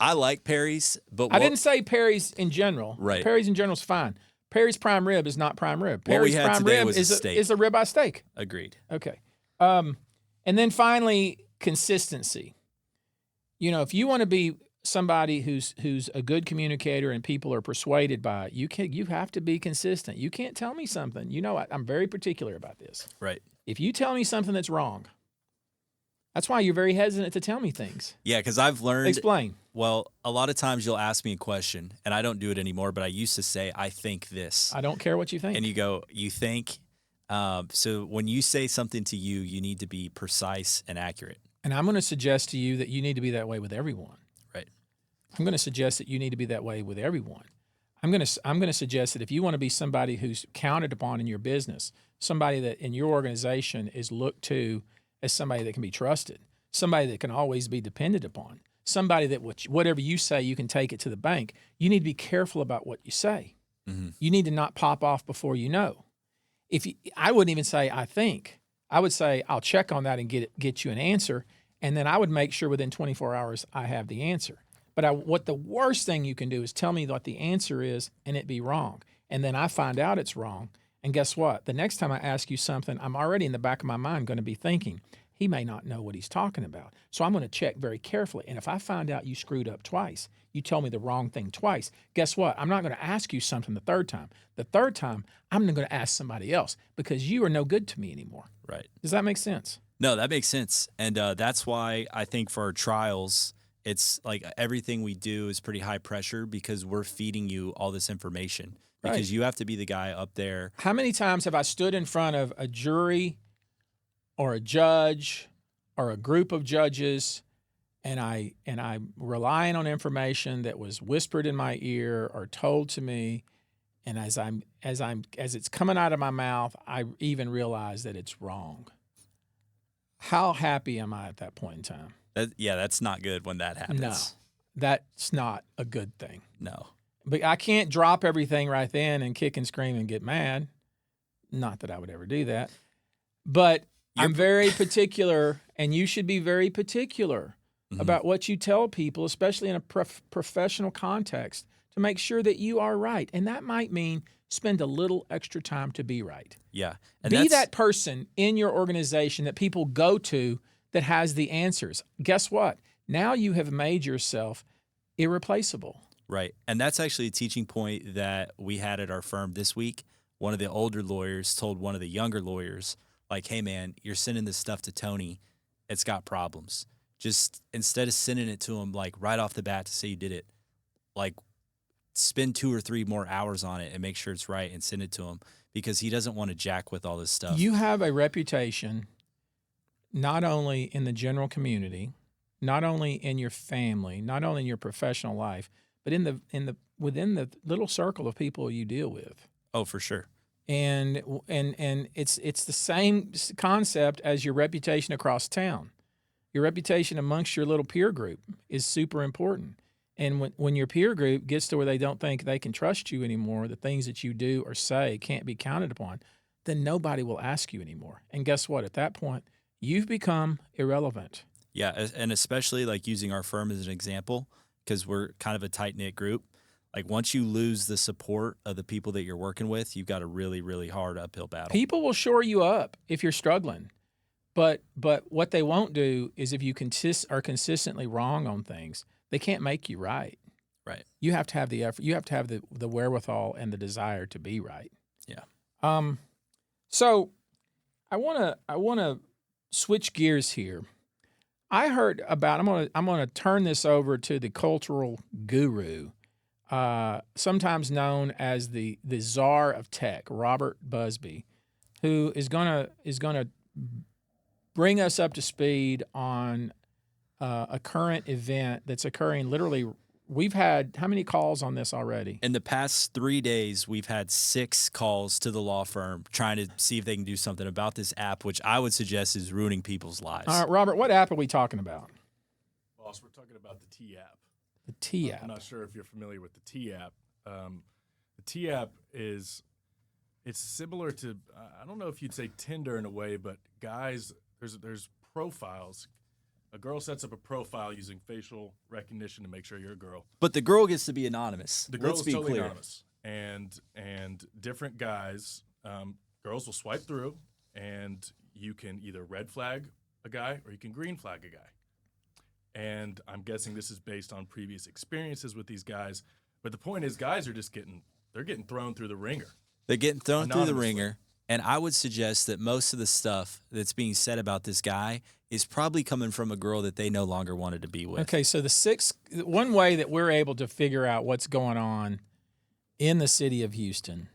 Speaker 2: I like Perry's, but
Speaker 1: I didn't say Perry's in general.
Speaker 2: Right.
Speaker 1: Perry's in general is fine. Perry's prime rib is not prime rib. Perry's
Speaker 2: what we had
Speaker 1: prime
Speaker 2: today
Speaker 1: rib
Speaker 2: was a steak.
Speaker 1: is a ribeye steak.
Speaker 2: Agreed.
Speaker 1: Okay. And then finally, consistency. If you want to be somebody who's a good communicator and people are persuaded by it, you have to be consistent. You can't tell me something. I'm very particular about this.
Speaker 2: Right.
Speaker 1: If you tell me something that's wrong, that's why you're very hesitant to tell me things.
Speaker 2: Yeah, because I've learned.
Speaker 1: Explain.
Speaker 2: Well, a lot of times you'll ask me a question, and I don't do it anymore, but I used to say, I think this.
Speaker 1: I don't care what you think.
Speaker 2: And you go, you think? So when you say something to you, you need to be precise and accurate.
Speaker 1: And I'm going to suggest to you that you need to be that way with everyone.
Speaker 2: Right.
Speaker 1: I'm going to suggest that you need to be that way with everyone. I'm going to suggest that if you want to be somebody who's counted upon in your business, somebody that in your organization is looked to as somebody that can be trusted, somebody that can always be depended upon, somebody that whatever you say, you can take it to the bank, you need to be careful about what you say. Mm-hmm. You need to not pop off before you know. I wouldn't even say, I think. I would say, I'll check on that and get you an answer, and then I would make sure within 24 hours I have the answer. But what the worst thing you can do is tell me what the answer is and it be wrong. And then I find out it's wrong. And guess what? The next time I ask you something, I'm already in the back of my mind going to be thinking, he may not know what he's talking about. So I'm going to check very carefully. And if I find out you screwed up twice, you told me the wrong thing twice, guess what? I'm not going to ask you something the third time. The third time, I'm going to ask somebody else because you are no good to me anymore.
Speaker 2: Right.
Speaker 1: Does that make sense?
Speaker 2: No, that makes sense. And that's why I think for our trials, it's like everything we do is pretty high pressure because we're feeding you all this information. Because
Speaker 1: Right.
Speaker 2: you have to be the guy up there.
Speaker 1: How many times have I stood in front of a jury or a judge or a group of judges and I'm relying on information that was whispered in my ear or told to me, and as it's coming out of my mouth, I even realize that it's wrong. How happy am I at that point in time?
Speaker 2: That's not good when that happens.
Speaker 1: No, that's not a good thing.
Speaker 2: No.
Speaker 1: But I can't drop everything right then and kick and scream and get mad. Not that I would ever do that. But I'm very particular, and you should be very particular about what you tell people, especially in a professional context, to make sure that you are right. And that might mean spend a little extra time to be right.
Speaker 2: Yeah. And
Speaker 1: Be that person in your organization that people go to that has the answers. Guess what? Now you have made yourself irreplaceable.
Speaker 2: Right. And that's actually a teaching point that we had at our firm this week. One of the older lawyers told one of the younger lawyers, like, hey, man, you're sending this stuff to Tony. It's got problems. Just instead of sending it to him, like, right off the bat to say you did it, like, spend 2 or 3 more hours on it and make sure it's right and send it to him because he doesn't want to jack with all this stuff.
Speaker 1: You have a reputation not only in the general community, not only in your family, not only in your professional life, but within the little circle of people you deal with.
Speaker 2: Oh, for sure.
Speaker 1: And it's the same concept as your reputation across town. Your reputation amongst your little peer group is super important. And when your peer group gets to where they don't think they can trust you anymore, the things that you do or say can't be counted upon, then nobody will ask you anymore. And guess what? At that point, you've become irrelevant.
Speaker 2: Yeah, and especially like using our firm as an example, because we're kind of a tight-knit group. Like once you lose the support of the people that you're working with, you've got a really, really hard uphill battle.
Speaker 1: People will shore you up if you're struggling. But what they won't do is if you are consistently wrong on things, they can't make you right.
Speaker 2: Right.
Speaker 1: You have to have the effort. You have to have the wherewithal and the desire to be right.
Speaker 2: Yeah.
Speaker 1: So I wanna switch gears here. I heard about. I'm gonna turn this over to the cultural guru, sometimes known as the czar of tech, Robert Buzbee, who is gonna bring us up to speed on a current event that's occurring. Literally, we've had how many calls on this already?
Speaker 2: In the past 3 days, we've had 6 calls to the law firm trying to see if they can do something about this app, which I would suggest is ruining people's lives.
Speaker 1: All right, Robert, what app are we talking about?
Speaker 3: Boss, we're talking about the T app.
Speaker 1: The T app.
Speaker 3: I'm not sure if you're familiar with the T app. The T app it's similar to, I don't know if you'd say Tinder in a way, but guys, there's profiles. A girl sets up a profile using facial recognition to make sure you're a girl.
Speaker 2: But the girl gets to be anonymous.
Speaker 3: The girl
Speaker 2: Let's
Speaker 3: is
Speaker 2: be
Speaker 3: totally
Speaker 2: clear.
Speaker 3: anonymous. And different guys, girls will swipe through, and you can either red flag a guy or you can green flag a guy. And I'm guessing this is based on previous experiences with these guys. But the point is, guys are just getting thrown through the ringer.
Speaker 2: They're getting thrown through the
Speaker 3: Anonymously.
Speaker 2: ringer. And I would suggest that most of the stuff that's being said about this guy is probably coming from a girl that they no longer wanted to be with.
Speaker 1: Okay, so one way that we're able to figure out what's going on in the city of Houston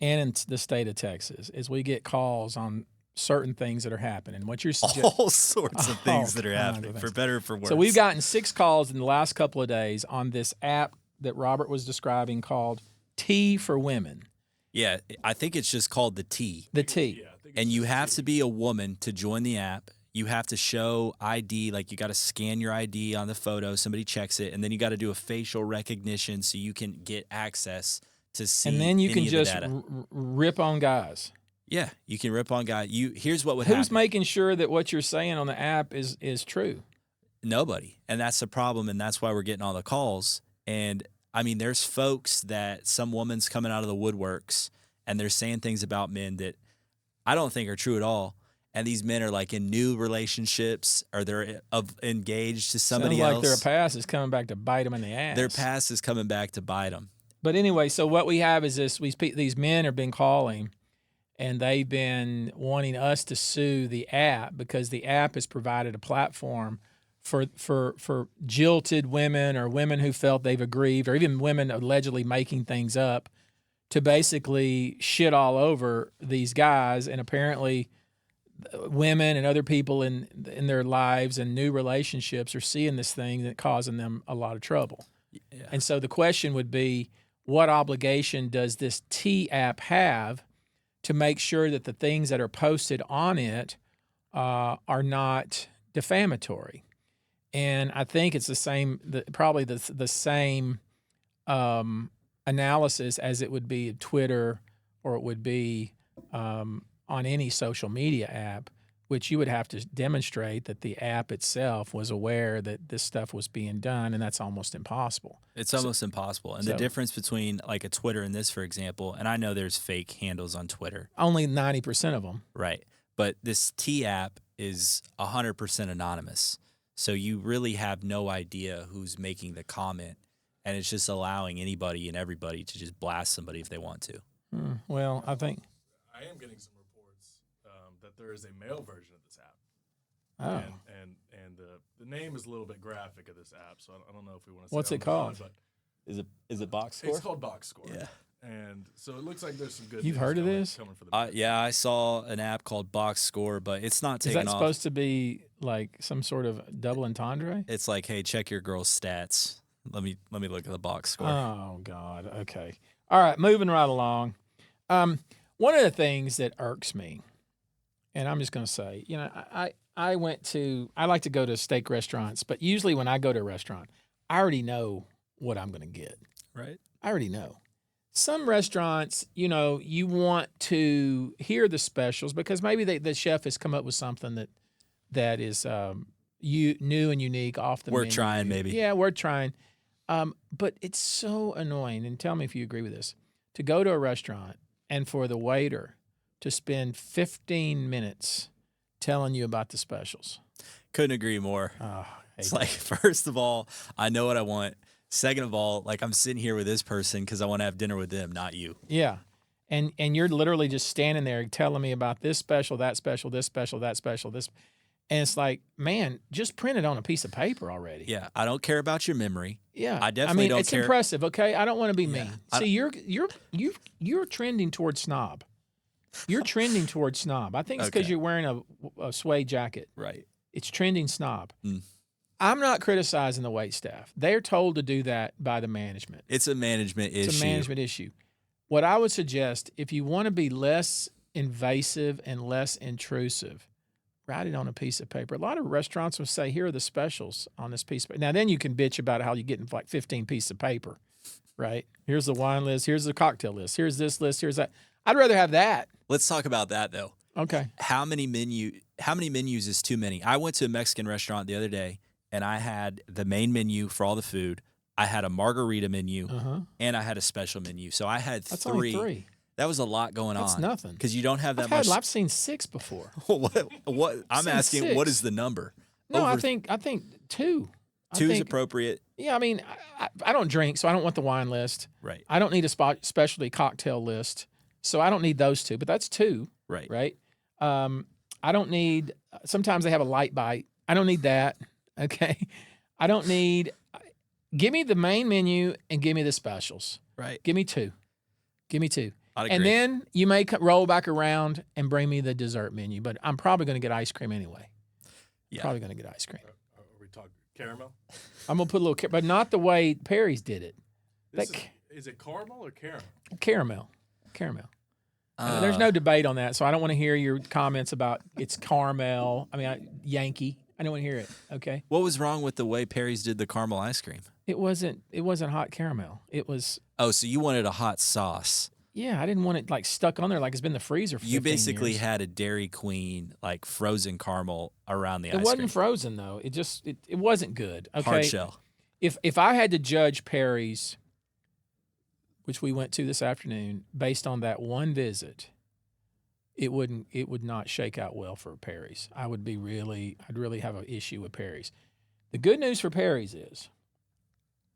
Speaker 1: and in the state of Texas is we get calls on certain things that are happening. What you're suggesting,
Speaker 2: All sorts of things that are
Speaker 1: kinds of
Speaker 2: happening,
Speaker 1: things.
Speaker 2: for better or for worse.
Speaker 1: So we've gotten 6 calls in the last couple of days on this app that Robert was describing called T for Women.
Speaker 2: Yeah, I think it's just called the T.
Speaker 1: The T.
Speaker 3: Yeah, I think it's
Speaker 2: And you
Speaker 3: just
Speaker 2: have
Speaker 3: T.
Speaker 2: to be a woman to join the app. You have to show ID, like you got to scan your ID on the photo. Somebody checks it, and then you got to do a facial recognition so you can get access to see.
Speaker 1: And then you
Speaker 2: any
Speaker 1: can
Speaker 2: of the
Speaker 1: just
Speaker 2: data.
Speaker 1: rip on guys.
Speaker 2: Yeah, you can rip on guy. Here's what would
Speaker 1: Who's
Speaker 2: happen.
Speaker 1: making sure that what you're saying on the app is true?
Speaker 2: Nobody, and that's the problem, and that's why we're getting all the calls. And I mean, there's folks that some woman's coming out of the woodworks, and they're saying things about men that I don't think are true at all. and these men are like in new relationships, or they're engaged to somebody
Speaker 1: Sounds
Speaker 2: else.
Speaker 1: like their past is coming back to bite them in the ass.
Speaker 2: Their past is coming back to bite them.
Speaker 1: But anyway, so what we have is this: these men have been calling, and they've been wanting us to sue the app because the app has provided a platform for jilted women or women who felt they've aggrieved, or even women allegedly making things up, to basically shit all over these guys. And apparently women and other people in their lives and new relationships are seeing this thing that causing them a lot of trouble.
Speaker 2: Yeah.
Speaker 1: And so the question would be, what obligation does this T app have to make sure that the things that are posted on it are not defamatory? And I think it's the same, probably the same analysis as it would be Twitter, or it would be on any social media app, which you would have to demonstrate that the app itself was aware that this stuff was being done, and that's almost impossible.
Speaker 2: It's almost impossible. And the difference between like a Twitter and this, for example, and I know there's fake handles on Twitter.
Speaker 1: Only 90% of them.
Speaker 2: Right. But this T app is 100% anonymous. So you really have no idea who's making the comment, and it's just allowing anybody and everybody to just blast somebody if they want to.
Speaker 1: Well, I think
Speaker 3: I am getting some reports that there is a male version of this app.
Speaker 1: Oh.
Speaker 3: And the name is a little bit graphic of this app, so I don't know if we want to say
Speaker 1: What's it called?
Speaker 3: But
Speaker 2: Is it Box Score?
Speaker 3: it's called Box Score.
Speaker 2: Yeah.
Speaker 3: And so it looks like there's some good
Speaker 1: You've
Speaker 3: things
Speaker 1: heard of this?
Speaker 3: coming for the
Speaker 2: Yeah, I saw an app called Box Score, but it's not
Speaker 1: is
Speaker 2: taking
Speaker 1: that
Speaker 2: off.
Speaker 1: supposed to be like some sort of double entendre?
Speaker 2: It's like, hey, check your girl's stats. Let me look at the box score.
Speaker 1: Oh, God. Okay. All right, moving right along. One of the things that irks me, and I'm just going to say, I like to go to steak restaurants, but usually when I go to a restaurant, I already know what I'm going to get.
Speaker 2: Right.
Speaker 1: I already know. Some restaurants, you want to hear the specials because maybe the chef has come up with something that is new and unique off the menu.
Speaker 2: We're trying, maybe.
Speaker 1: Yeah, we're trying. But it's so annoying, and tell me if you agree with this, to go to a restaurant and for the waiter to spend 15 minutes telling you about the specials.
Speaker 2: Couldn't agree more.
Speaker 1: Oh,
Speaker 2: It's like, first of all, I know what I want. Second of all, like, I'm sitting here with this person because I want to have dinner with them, not you.
Speaker 1: Yeah. And you're literally just standing there telling me about this special, that special, this special, that special, this. And it's like, man, just print it on a piece of paper already.
Speaker 2: Yeah, I don't care about your memory.
Speaker 1: Yeah.
Speaker 2: I definitely don't
Speaker 1: it's
Speaker 2: care.
Speaker 1: impressive, okay? I don't want to be mean.
Speaker 2: I-
Speaker 1: See, you're trending towards snob. You're trending towards snob. I think it's because
Speaker 2: Okay.
Speaker 1: you're wearing a suede jacket.
Speaker 2: Right.
Speaker 1: It's trending snob.
Speaker 2: Mm.
Speaker 1: I'm not criticizing the wait staff. They're told to do that by the management.
Speaker 2: It's a management issue.
Speaker 1: It's a management issue. What I would suggest, if you want to be less invasive and less intrusive, write it on a piece of paper. A lot of restaurants will say, here are the specials on this piece of paper. Now, then you can bitch about how you're getting like 15 pieces of paper, right? Here's the wine list. Here's the cocktail list. Here's this list. Here's that. I'd rather have that.
Speaker 2: Let's talk about that, though.
Speaker 1: Okay.
Speaker 2: How many menus is too many? I went to a Mexican restaurant the other day, and I had the main menu for all the food. I had a margarita menu, and I had a special menu. So I had
Speaker 1: That's
Speaker 2: three.
Speaker 1: only 3.
Speaker 2: That was a lot going on.
Speaker 1: That's nothing.
Speaker 2: Because you don't have that
Speaker 1: I've
Speaker 2: much.
Speaker 1: I've seen 6 before.
Speaker 2: What? I'm
Speaker 1: seen
Speaker 2: asking,
Speaker 1: 6.
Speaker 2: what is the number?
Speaker 1: No, I
Speaker 2: Over-
Speaker 1: think 2.
Speaker 2: Two is appropriate.
Speaker 1: Yeah, I mean, I don't drink, so I don't want the wine list.
Speaker 2: Right.
Speaker 1: I don't need a specialty cocktail list, so I don't need those 2. But that's 2,
Speaker 2: Right.
Speaker 1: right? I don't need. Sometimes they have a light bite. I don't need that. Okay. I don't need. Give me the main menu and give me the specials.
Speaker 2: Right.
Speaker 1: Give me 2. Give me 2.
Speaker 2: I'd agree.
Speaker 1: And then you may roll back around and bring me the dessert menu. But I'm probably going to get ice cream anyway.
Speaker 2: Yeah.
Speaker 1: Probably going to get ice cream.
Speaker 3: Are we talking caramel?
Speaker 1: I'm going to put a little, but not the way Perry's did it.
Speaker 3: Is it caramel or caramel?
Speaker 1: Caramel. There's no debate on that, so I don't want to hear your comments about it's caramel. I mean, Yankee. I don't want to hear it. Okay.
Speaker 2: What was wrong with the way Perry's did the caramel ice cream?
Speaker 1: It wasn't hot caramel. It was.
Speaker 2: Oh, so you wanted a hot sauce.
Speaker 1: Yeah, I didn't want it like stuck on there like it's been in the freezer for 15
Speaker 2: You basically
Speaker 1: years.
Speaker 2: had a Dairy Queen like frozen caramel around the
Speaker 1: It
Speaker 2: ice
Speaker 1: wasn't
Speaker 2: cream.
Speaker 1: frozen though. It just it wasn't good. Okay.
Speaker 2: Hard shell.
Speaker 1: If I had to judge Perry's, which we went to this afternoon, based on that one visit, it would not shake out well for Perry's. I'd really have an issue with Perry's. The good news for Perry's is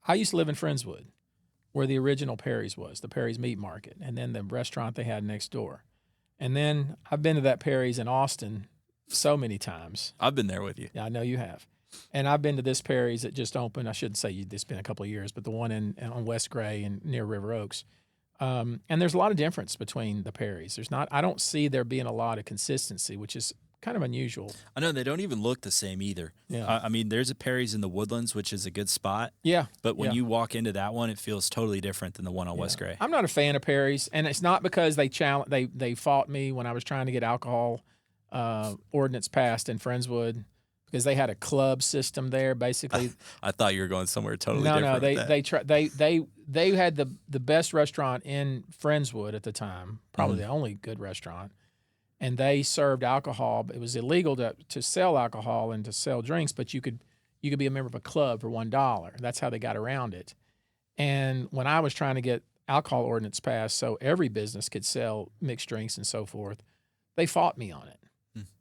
Speaker 1: I used to live in Friendswood, where the original Perry's was, the Perry's Meat Market, and then the restaurant they had next door. And then I've been to that Perry's in Austin so many times.
Speaker 2: I've been there with you.
Speaker 1: Yeah, I know you have. And I've been to this Perry's that just opened. I shouldn't say it's been a couple of years, but the one on West Gray and near River Oaks. And there's a lot of difference between the Perry's. I don't see there being a lot of consistency, which is kind of unusual.
Speaker 2: I know they don't even look the same either.
Speaker 1: Yeah.
Speaker 2: I mean, there's a Perry's in the Woodlands, which is a good spot.
Speaker 1: Yeah.
Speaker 2: But when you walk into that one, it feels totally different than the one on
Speaker 1: Yeah.
Speaker 2: West Gray.
Speaker 1: I'm not a fan of Perry's, and it's not because they fought me when I was trying to get alcohol ordinance passed in Friendswood, because they had a club system there. Basically,
Speaker 2: I thought you were going somewhere totally different.
Speaker 1: No,
Speaker 2: with
Speaker 1: they had the best restaurant in Friendswood at the time, probably the only good restaurant, and they served alcohol. But it was illegal to sell alcohol and to sell drinks, but you could be a member of a club for $1. That's how they got around it. And when I was trying to get alcohol ordinance passed so every business could sell mixed drinks and so forth, they fought me on it.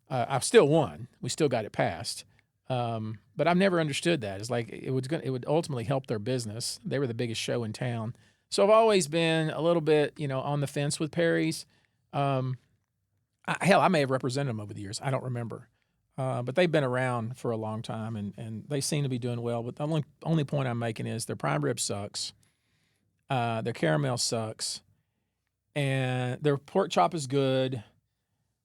Speaker 1: I still won. We still got it passed. But I've never understood that. It's like it would ultimately help their business. They were the biggest show in town. So I've always been a little bit, on the fence with Perry's. I may have represented them over the years. I don't remember. But they've been around for a long time, and they seem to be doing well. But the only point I'm making is their prime rib sucks. Their caramel sucks. And their pork chop is good.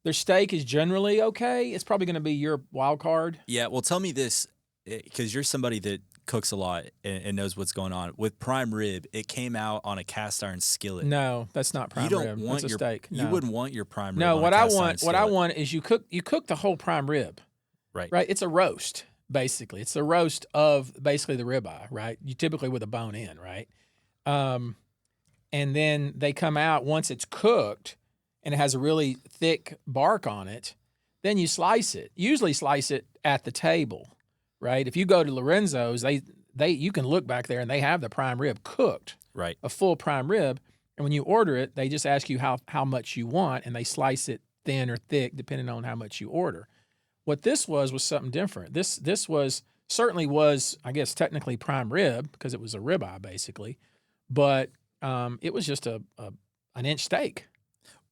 Speaker 1: Their steak is generally okay. It's probably going to be your wild card.
Speaker 2: Yeah, well, tell me this, because you're somebody that cooks a lot and knows what's going on. With prime rib, it came out on a cast iron skillet.
Speaker 1: No, that's not prime rib. That's a steak.
Speaker 2: You wouldn't want your prime rib.
Speaker 1: No,
Speaker 2: on
Speaker 1: what
Speaker 2: a
Speaker 1: I
Speaker 2: cast iron
Speaker 1: want,
Speaker 2: skillet.
Speaker 1: what I want is you cook the whole prime rib.
Speaker 2: Right.
Speaker 1: It's a roast basically. It's the roast of basically the ribeye, right? You typically with a bone in, right? And then they come out once it's cooked, and it has a really thick bark on it, then you slice it. Usually slice it at the table, right? If you go to Lorenzo's, you can look back there and they have the prime rib cooked,
Speaker 2: right?
Speaker 1: A full prime rib. And when you order it, they just ask you how much you want, and they slice it thin or thick depending on how much you order. What this was something different. This certainly was, I guess, technically prime rib because it was a ribeye basically, but it was just an inch steak.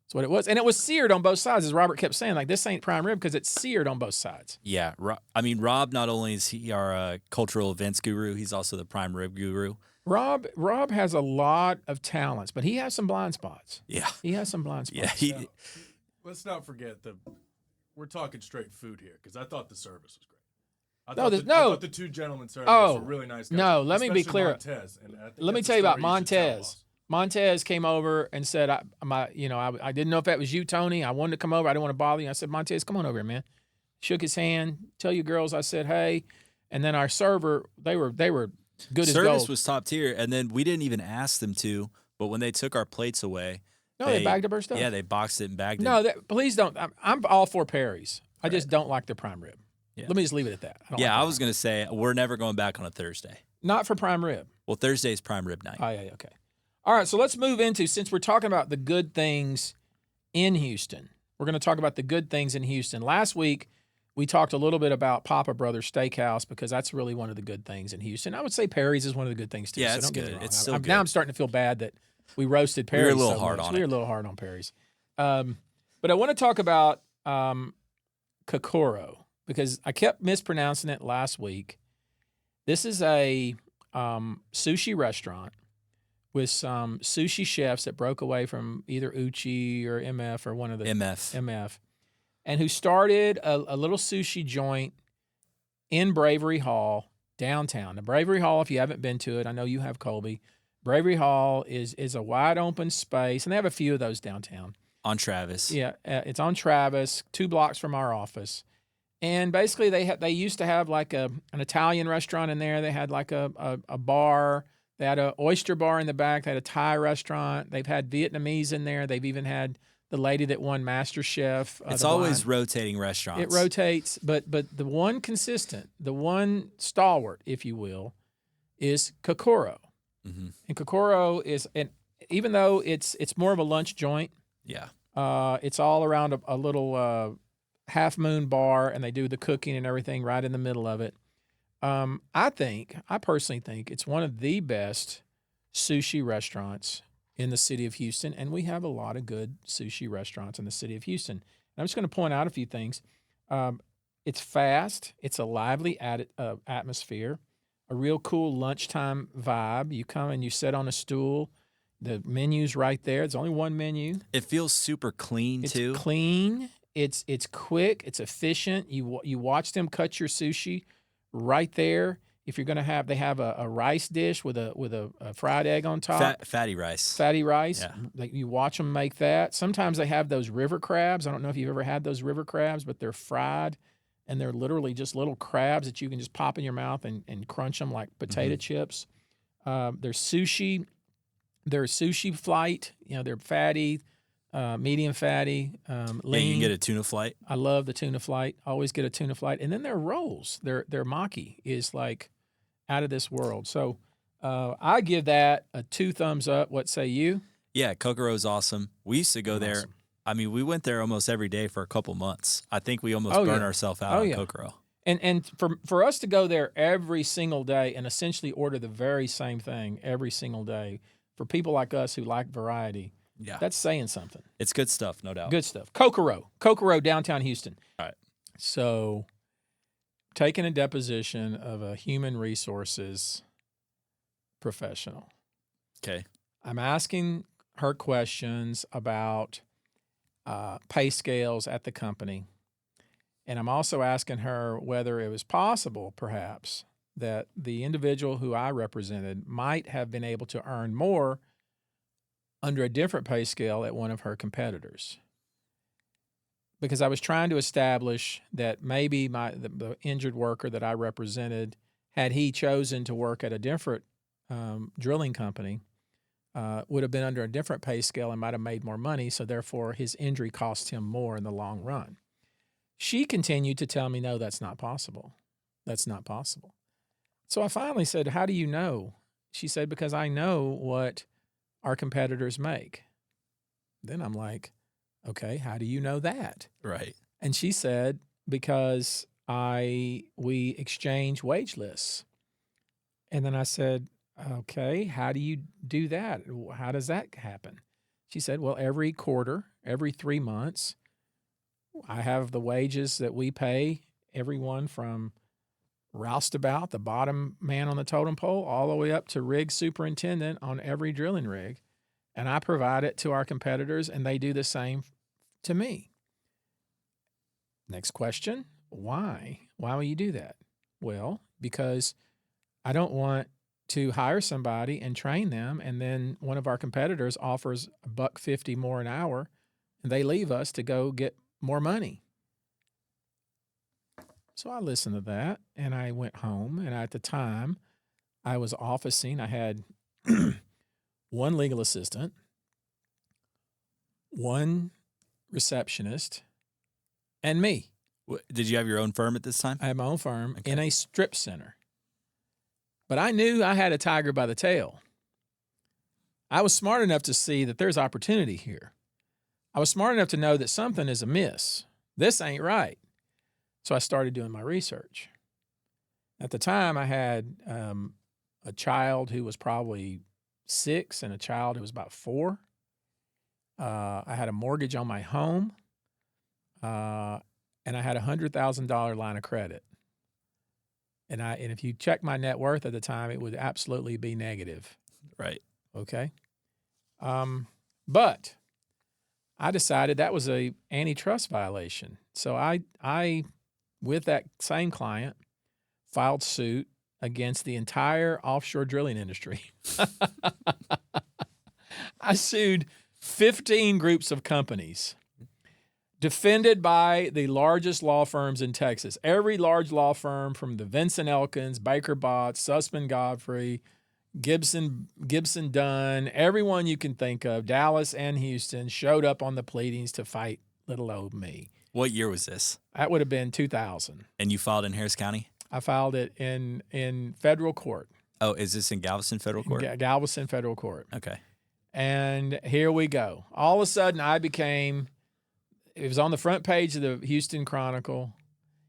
Speaker 1: That's what it was. And it was seared on both sides, as Robert kept saying. Like, this ain't prime rib because it's seared on both sides.
Speaker 2: Yeah. I mean, Rob, not only is he our cultural events guru, he's also the prime rib guru.
Speaker 1: Rob has a lot of talents, but he has some blind spots.
Speaker 2: Yeah.
Speaker 1: He has some blind spots.
Speaker 2: Yeah.
Speaker 3: Let's not forget we're talking straight food here, because I thought the service was great. I thought the two gentlemen serving were really nice guys.
Speaker 1: No, let me be clear.
Speaker 3: Montez, and I think
Speaker 1: let me
Speaker 3: that's
Speaker 1: tell you
Speaker 3: a
Speaker 1: about
Speaker 3: story should tell
Speaker 1: Montez.
Speaker 3: us.
Speaker 1: Montez came over and said, I didn't know if that was you, Tony. I wanted to come over. I didn't want to bother you. I said, Montez, come on over here, man. Shook his hand. Tell you girls I said, hey. And then our server, they were good as gold.
Speaker 2: Service was top tier, and then we didn't even ask them to, but when they took our plates away.
Speaker 1: No, they bagged up our stuff.
Speaker 2: Yeah, they boxed it and bagged it.
Speaker 1: No, please don't. I'm all for Perry's. I just don't like their prime rib.
Speaker 2: Yeah.
Speaker 1: Let me just leave it at that.
Speaker 2: I was going to say, we're never going back on a Thursday.
Speaker 1: Not for prime rib.
Speaker 2: Well, Thursday's prime rib night.
Speaker 1: Oh, yeah, okay. All right, so let's move into, since we're talking about the good things in Houston, we're going to talk about the good things in Houston. Last week, we talked a little bit about Papa Brothers Steakhouse because that's really one of the good things in Houston. I would say Perry's is one of the good things, too.
Speaker 2: Yeah,
Speaker 1: so
Speaker 2: it's
Speaker 1: don't get me
Speaker 2: good.
Speaker 1: wrong.
Speaker 2: It's still good.
Speaker 1: Now I'm starting to feel bad that we roasted Perry's.
Speaker 2: We were a little hard
Speaker 1: much.
Speaker 2: on
Speaker 1: We
Speaker 2: it.
Speaker 1: were a little hard on Perry's. But I want to talk about Kokoro because I kept mispronouncing it last week. This is a sushi restaurant with some sushi chefs that broke away from either Uchi or MF or one of the MF, and who started a little sushi joint in Bravery Hall downtown. The Bravery Hall, if you haven't been to it, I know you have, Colby. Bravery Hall is a wide open space, and they have a few of those downtown.
Speaker 2: On Travis.
Speaker 1: Yeah, it's on Travis, 2 blocks from our office. And basically, they used to have like an Italian restaurant in there. They had like a bar. They had an oyster bar in the back. They had a Thai restaurant. They've had Vietnamese in there. They've even had the lady that won MasterChef.
Speaker 2: It's always rotating restaurants.
Speaker 1: It rotates, but the one consistent, the one stalwart, if you will, is Kokoro.
Speaker 2: Mm-hmm.
Speaker 1: And Kokoro is, and even though it's more of a lunch joint,
Speaker 2: yeah,
Speaker 1: It's all around a little Half Moon bar, and they do the cooking and everything right in the middle of it. I personally think it's one of the best sushi restaurants in the city of Houston, and we have a lot of good sushi restaurants in the city of Houston. And I'm just going to point out a few things. It's fast. It's a lively atmosphere, a real cool lunchtime vibe. You come and you sit on a stool. The menu's right there. There's only one menu.
Speaker 2: It feels super clean too.
Speaker 1: It's clean. It's quick. It's efficient. You watch them cut your sushi right there. If you're going to have, they have a rice dish with a fried egg on top.
Speaker 2: Fatty rice.
Speaker 1: Fatty rice.
Speaker 2: Yeah.
Speaker 1: You watch them make that. Sometimes they have those river crabs. I don't know if you've ever had those river crabs, but they're fried, and they're literally just little crabs that you can just pop in your mouth and crunch them like potato chips. There's sushi. There's sushi flight. They're fatty, medium fatty, lean.
Speaker 2: Yeah, you can get a tuna flight.
Speaker 1: I love the tuna flight. Always get a tuna flight. And then their rolls, their maki is like out of this world. So I give that a 2 thumbs up. What say you?
Speaker 2: Yeah, Kokoro's awesome. We used to go there.
Speaker 1: Awesome.
Speaker 2: I mean, we went there almost every day for a couple months. I think we almost burned ourselves out on Kokoro.
Speaker 1: And for us to go there every single day and essentially order the very same thing every single day, for people like us who like variety, that's saying something.
Speaker 2: It's good stuff, no doubt.
Speaker 1: Good stuff. Kokoro, downtown Houston.
Speaker 2: All right.
Speaker 1: So, taking a deposition of a human resources professional.
Speaker 2: Okay.
Speaker 1: I'm asking her questions about pay scales at the company. And I'm also asking her whether it was possible, perhaps, that the individual who I represented might have been able to earn more under a different pay scale at one of her competitors. Because I was trying to establish that maybe the injured worker that I represented, had he chosen to work at a different drilling company, would have been under a different pay scale and might have made more money, so therefore his injury cost him more in the long run. She continued to tell me, no, that's not possible. That's not possible. So I finally said, how do you know? She said, because I know what our competitors make. Then I'm like, okay, how do you know that?
Speaker 2: Right.
Speaker 1: And she said, because we exchange wage lists. And then I said, okay, how do you do that? How does that happen? She said, well, every quarter, every 3 months, I have the wages that we pay everyone from roustabout, the bottom man on the totem pole, all the way up to rig superintendent on every drilling rig. And I provide it to our competitors, and they do the same to me. Next question, why? Why will you do that? Well, because I don't want to hire somebody and train them, and then one of our competitors offers $1.50 more an hour, and they leave us to go get more money. So I listened to that, and I went home, and at the time, I was officing. I had one legal assistant, one receptionist, and me.
Speaker 2: Did you have your own firm at this time?
Speaker 1: I had my own firm in a strip center. But I knew I had a tiger by the tail. I was smart enough to see that there's opportunity here. I was smart enough to know that something is amiss. This ain't right. So I started doing my research. At the time, I had a child who was probably 6 and a child who was about 4. I had a mortgage on my home, and I had a $100,000 line of credit. And if you check my net worth at the time, it would absolutely be negative.
Speaker 2: Right.
Speaker 1: Okay. But I decided that was a antitrust violation. So I, with that same client, filed suit against the entire offshore drilling industry. I sued 15 groups of companies, defended by the largest law firms in Texas. Every large law firm, from the Vincent Elkins, Baker Botts, Sussman Godfrey, Gibson Dunn, everyone you can think of, Dallas and Houston, showed up on the pleadings to fight little old me.
Speaker 2: What year was this?
Speaker 1: That would have been 2000.
Speaker 2: And you filed in Harris County?
Speaker 1: I filed it in federal court.
Speaker 2: Oh, is this in Galveston Federal Court?
Speaker 1: Galveston Federal Court.
Speaker 2: Okay.
Speaker 1: And here we go. All of a sudden, it was on the front page of the Houston Chronicle.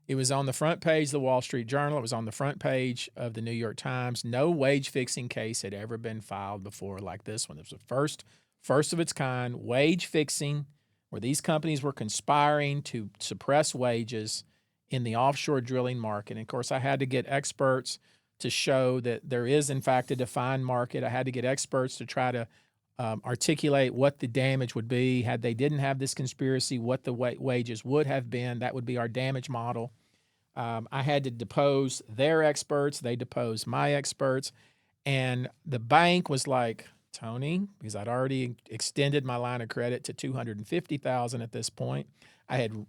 Speaker 1: It was on the front page of the Wall Street Journal. It was on the front page of the New York Times. No wage fixing case had ever been filed before like this one. It was the first of its kind, wage fixing, where these companies were conspiring to suppress wages in the offshore drilling market. And of course, I had to get experts to show that there is, in fact, a defined market. I had to get experts to try to articulate what the damage would be had they didn't have this conspiracy, what the wages would have been. That would be our damage model. I had to depose their experts. They deposed my experts. And the bank was like, Tony, because I'd already extended my line of credit to $250,000 at this point. I had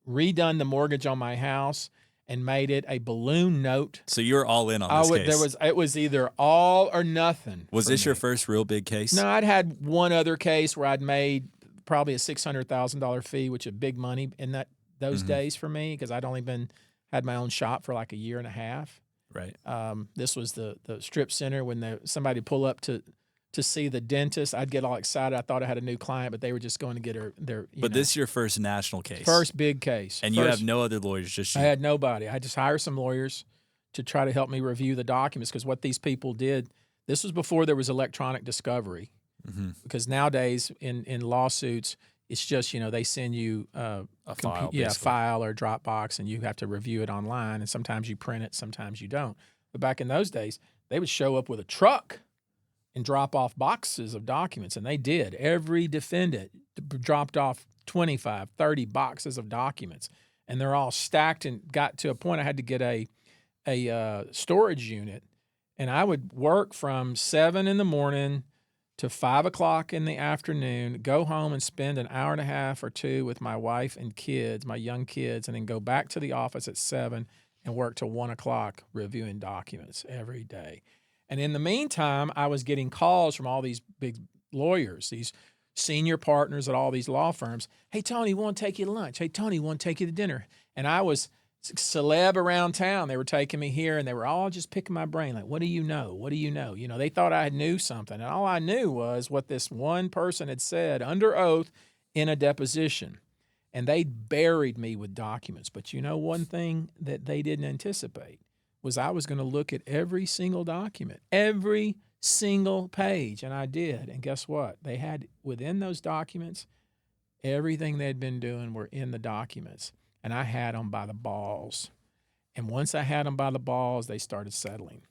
Speaker 1: redone the mortgage on my house and made it a balloon note.
Speaker 2: So you were all in on this case.
Speaker 1: It was either all or nothing.
Speaker 2: Was this your first real big case?
Speaker 1: No, I'd had one other case where I'd made probably a $600,000 fee, which is big money in those days for me, because I'd only had my own shop for like a year and a half.
Speaker 2: Right.
Speaker 1: This was the strip center when somebody pull up to see the dentist. I'd get all excited. I thought I had a new client, but they were just going to get their.
Speaker 2: But this is your first national case.
Speaker 1: First big case.
Speaker 2: And you have no other lawyers, just you.
Speaker 1: I had nobody. I just hired some lawyers to try to help me review the documents, because what these people did, this was before there was electronic discovery. Mm-hmm. Because nowadays in lawsuits, it's just, they send you a
Speaker 2: file,
Speaker 1: a file or Dropbox, and you have to review it online. And sometimes you print it, sometimes you don't. But back in those days, they would show up with a truck and drop off boxes of documents, and they did. Every defendant dropped off 25, 30 boxes of documents, and they're all stacked, and got to a point I had to get a storage unit, and I would work from 7 in the morning to 5 o'clock in the afternoon, go home and spend an hour and a half or two with my wife and kids, my young kids, and then go back to the office at 7 and work till 1 o'clock reviewing documents every day. And in the meantime, I was getting calls from all these big lawyers, these senior partners at all these law firms. Hey, Tony, we want to take you to lunch. Hey, Tony, we want to take you to dinner. And I was celeb around town. They were taking me here, and they were all just picking my brain. Like, what do you know? What do you know? They thought I knew something. And all I knew was what this one person had said under oath in a deposition. And they buried me with documents. But one thing that they didn't anticipate was I was going to look at every single document, every single page, and I did. And guess what? They had, within those documents, everything they'd been doing were in the documents, and I had them by the balls. And once I had them by the balls, they started settling.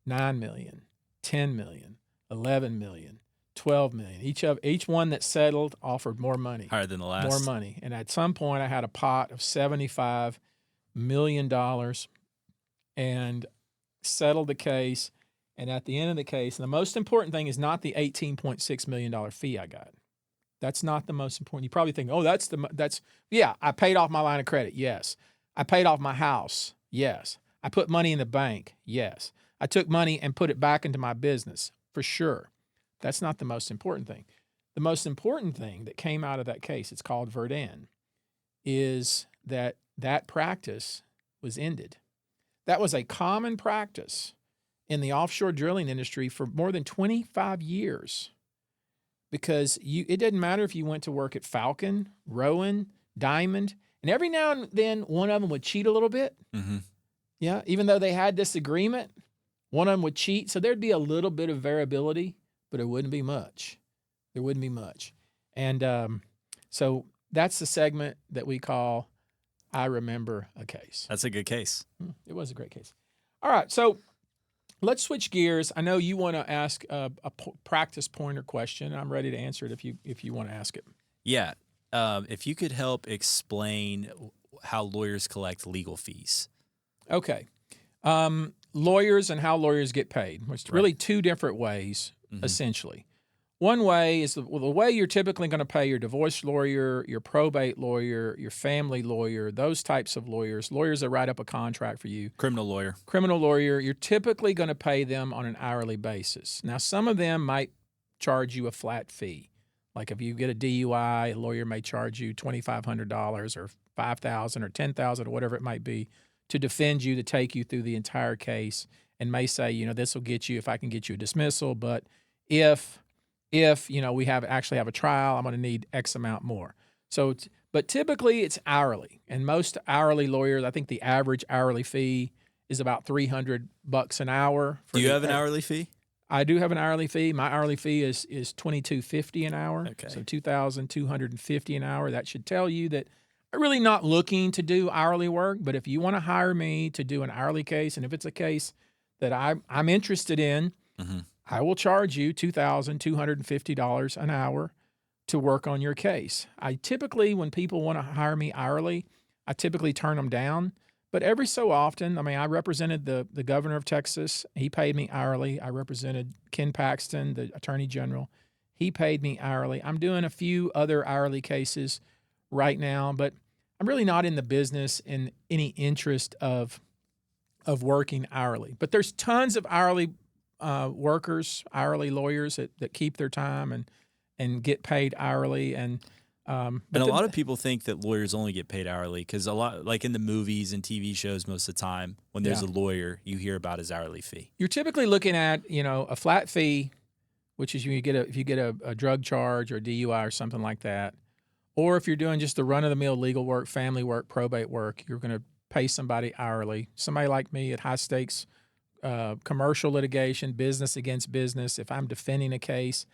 Speaker 1: $9 million, $10 million, $11 million, $12 million. Each one that settled offered more money.
Speaker 2: Higher than the last.
Speaker 1: More money. And at some point, I had a pot of $75 million and settled the case. And at the end of the case, and the most important thing is not the $18.6 million fee I got. That's not the most important. You probably think, yeah, I paid off my line of credit. Yes. I paid off my house. Yes. I put money in the bank. Yes. I took money and put it back into my business, for sure. That's not the most important thing. The most important thing that came out of that case, it's called Verdun, is that practice was ended. That was a common practice in the offshore drilling industry for more than 25 years, because it didn't matter if you went to work at Falcon, Rowan, Diamond, and every now and then one of them would cheat a little bit. Mm-hmm. Yeah, even though they had this agreement, one of them would cheat. So there'd be a little bit of variability, but it wouldn't be much. There wouldn't be much. And so that's the segment that we call I Remember a Case.
Speaker 2: That's a good case.
Speaker 1: It was a great case. All right, so let's switch gears. I know you want to ask a practice pointer question. I'm ready to answer it if you want to ask it.
Speaker 2: Yeah. If you could help explain how lawyers collect legal fees.
Speaker 1: Okay. Lawyers and how lawyers get paid. It's really two different ways, essentially. One way is the way you're typically going to pay your divorce lawyer, your probate lawyer, your family lawyer, those types of lawyers that write up a contract for you.
Speaker 2: Criminal lawyer,
Speaker 1: you're typically going to pay them on an hourly basis. Now, some of them might charge you a flat fee. Like if you get a DUI, a lawyer may charge you $2,500 or $5,000 or $10,000 or whatever it might be to defend you, to take you through the entire case, and may say, this will get you, if I can get you a dismissal, but if if, we actually have a trial, I'm going to need X amount more. So, but typically it's hourly. And most hourly lawyers, I think the average hourly fee is about $300 an hour.
Speaker 2: Do you have an hourly fee?
Speaker 1: I do have an hourly fee. My hourly fee is $22.50 an hour.
Speaker 2: Okay.
Speaker 1: So $2,250 an hour. That should tell you that I'm really not looking to do hourly work, but if you want to hire me to do an hourly case, and if it's a case that I'm interested in, I will charge you $2,250 an hour to work on your case. I typically, when people want to hire me hourly, I typically turn them down. But every so often, I represented the governor of Texas. He paid me hourly. I represented Ken Paxton, the attorney general. He paid me hourly. I'm doing a few other hourly cases right now, but I'm really not in the business in any interest of working hourly. But there's tons of hourly workers, hourly lawyers that keep their time and get paid hourly. And a
Speaker 2: lot of people think that lawyers only get paid hourly because a lot, like in the movies and TV shows, most of the time when there's a lawyer, you hear about his hourly fee.
Speaker 1: You're typically looking at a flat fee, which is if you get a drug charge or DUI or something like that, or if you're doing just the run of the mill legal work, family work, probate work, you're going to pay somebody hourly. Somebody like me at high stakes commercial litigation, business against business. If I'm defending a case,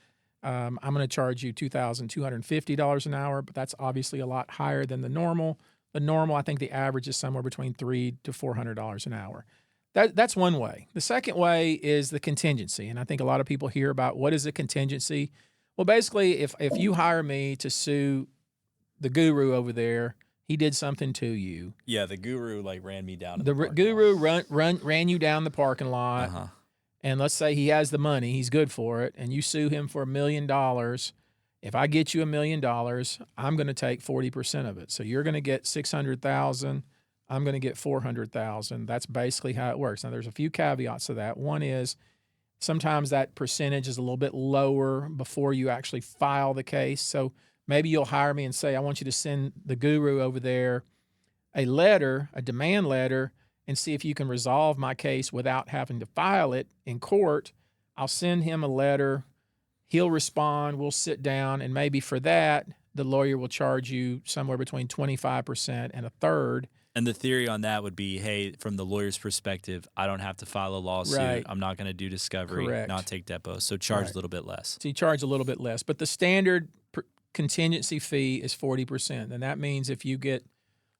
Speaker 1: I'm going to charge you $2,250 an hour, but that's obviously a lot higher than the normal. The normal, I think the average is somewhere between $300 to $400 an hour. That's one way. The second way is the contingency, and I think a lot of people hear about what is a contingency. Well, basically, if you hire me to sue the guru over there, he did something to you.
Speaker 2: Yeah, the guru ran me down.
Speaker 1: The guru ran you down the parking lot. And let's say he has the money, he's good for it, and you sue him for $1 million. If I get you $1 million, I'm going to take 40% of it. So you're going to get $600,000. I'm going to get $400,000. That's basically how it works. Now, there's a few caveats to that. One is sometimes that percentage is a little bit lower before you actually file the case. So maybe you'll hire me and say, I want you to send the guru over there a letter, a demand letter, and see if you can resolve my case without having to file it in court. I'll send him a letter. He'll respond. We'll sit down. And maybe for that, the lawyer will charge you somewhere between 25% and a third.
Speaker 2: And the theory on that would be, hey, from the lawyer's perspective, I don't have to file a lawsuit.
Speaker 1: Right.
Speaker 2: I'm not going to do discovery,
Speaker 1: Correct.
Speaker 2: not take depo. So charge a little bit less.
Speaker 1: So you charge a little bit less. But the standard contingency fee is 40%. And that means if you get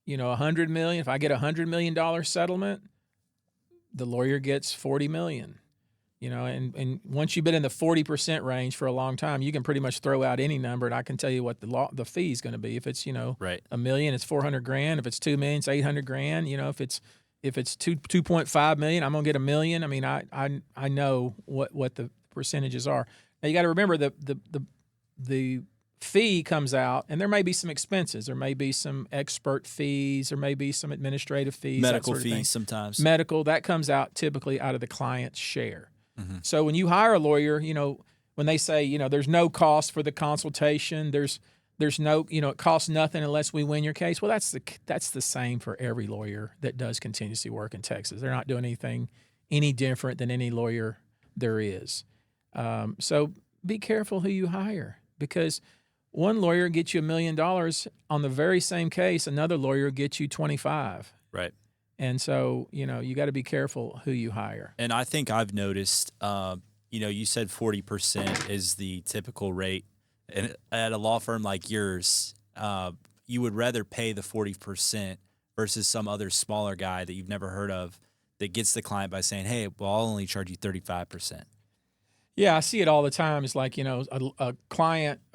Speaker 1: $100 million, if I get $100 million settlement, the lawyer gets $40 million. And once you've been in the 40% range for a long time, you can pretty much throw out any number, and I can tell you what the fee is going to be. If it's
Speaker 2: right.
Speaker 1: $1 million, it's $400,000. If it's $2 million, it's $800,000. If it's 2.5 million, I'm going to get $1 million. I know what the percentages are. Now you got to remember the fee comes out, and there may be some expenses. There may be some expert fees. There may be some administrative fees.
Speaker 2: Medical
Speaker 1: that sort of
Speaker 2: fees sometimes.
Speaker 1: Medical, that comes out typically out of the client's share.
Speaker 2: Mm-hmm.
Speaker 1: So when you hire a lawyer, when they say, there's no cost for the consultation, there's no, it costs nothing unless we win your case. Well, that's the same for every lawyer that does contingency work in Texas. They're not doing anything any different than any lawyer there is. So be careful who you hire, because one lawyer gets you $1 million on the very same case. Another lawyer gets you 25.
Speaker 2: Right.
Speaker 1: And so, you got to be careful who you hire.
Speaker 2: And I think I've noticed, you said 40% is the typical rate. And at a law firm like yours, you would rather pay the 40% versus some other smaller guy that you've never heard of that gets the client by saying, hey, well, I'll only charge you 35%.
Speaker 1: Yeah, I see it all the time. It's like, a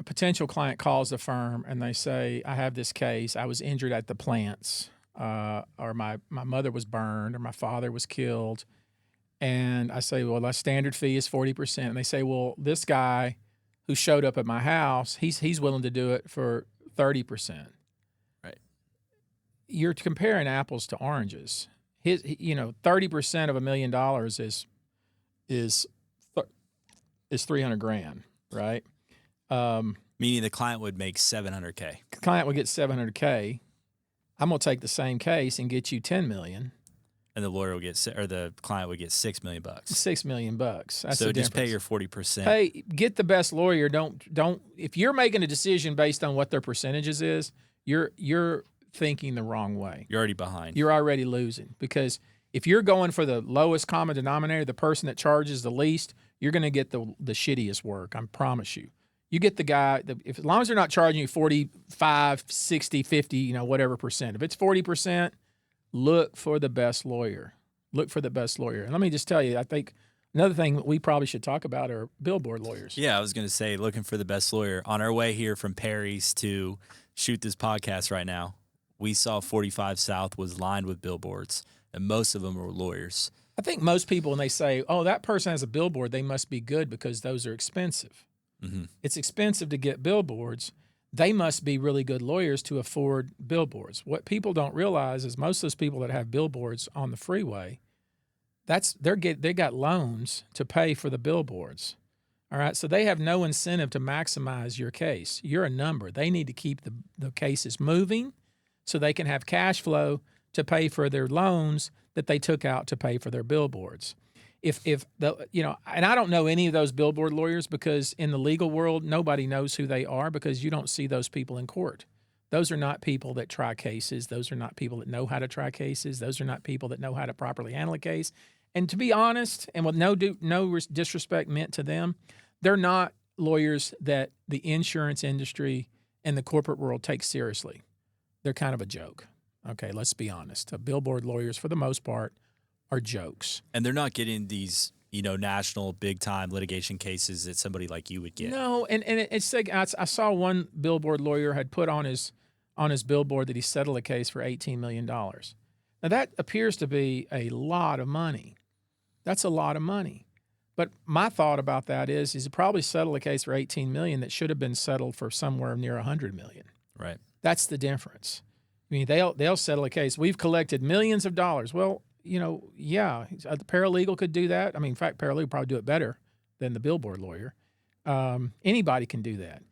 Speaker 1: potential client calls the firm and they say, I have this case. I was injured at the plants, or my mother was burned, or my father was killed. And I say, well, my standard fee is 40%. And they say, well, this guy who showed up at my house, he's willing to do it for 30%.
Speaker 2: Right.
Speaker 1: You're comparing apples to oranges. 30% of $1 million is $300,000, right?
Speaker 2: Meaning the client would make $700K.
Speaker 1: The client would get $700K. I'm gonna take the same case and get you $10 million.
Speaker 2: And the lawyer will get, or the client would get $6 million.
Speaker 1: $6 million. That's
Speaker 2: So
Speaker 1: the
Speaker 2: just pay
Speaker 1: difference.
Speaker 2: your 40%.
Speaker 1: Hey, get the best lawyer. Don't. If you're making a decision based on what their percentages is, you're thinking the wrong way.
Speaker 2: You're already behind.
Speaker 1: You're already losing, because if you're going for the lowest common denominator, the person that charges the least, you're going to get the shittiest work. I promise you. You get the guy, as long as they're not charging you 45, 60, 50, whatever percent. If it's 40%, look for the best lawyer. Look for the best lawyer. And let me just tell you, I think another thing we probably should talk about are billboard lawyers.
Speaker 2: Yeah, I was going to say, looking for the best lawyer. On our way here from Perry's to shoot this podcast right now, we saw 45 South was lined with billboards, and most of them were lawyers.
Speaker 1: I think most people, when they say, oh, that person has a billboard, they must be good because those are expensive.
Speaker 2: Mm-hmm.
Speaker 1: It's expensive to get billboards. They must be really good lawyers to afford billboards. What people don't realize is most of those people that have billboards on the freeway, they got loans to pay for the billboards. All right, so they have no incentive to maximize your case. You're a number. They need to keep the cases moving so they can have cash flow to pay for their loans that they took out to pay for their billboards. And I don't know any of those billboard lawyers, because in the legal world, nobody knows who they are, because you don't see those people in court. Those are not people that try cases. Those are not people that know how to try cases. Those are not people that know how to properly handle a case. And to be honest, and with no disrespect meant to them, they're not lawyers that the insurance industry and the corporate world takes seriously. They're kind of a joke. Okay, let's be honest. Billboard lawyers, for the most part, are jokes.
Speaker 2: And they're not getting these, national big-time litigation cases that somebody like you would get.
Speaker 1: No, and it's like I saw one billboard lawyer had put on his billboard that he settled a case for $18 million. Now, that appears to be a lot of money. That's a lot of money. But my thought about that is he probably settled a case for $18 million that should have been settled for somewhere near $100 million.
Speaker 2: Right.
Speaker 1: That's the difference. I mean, they'll settle a case. We've collected millions of dollars. Well, yeah, the paralegal could do that. I mean, in fact, paralegal would probably do it better than the billboard lawyer. Anybody can do that.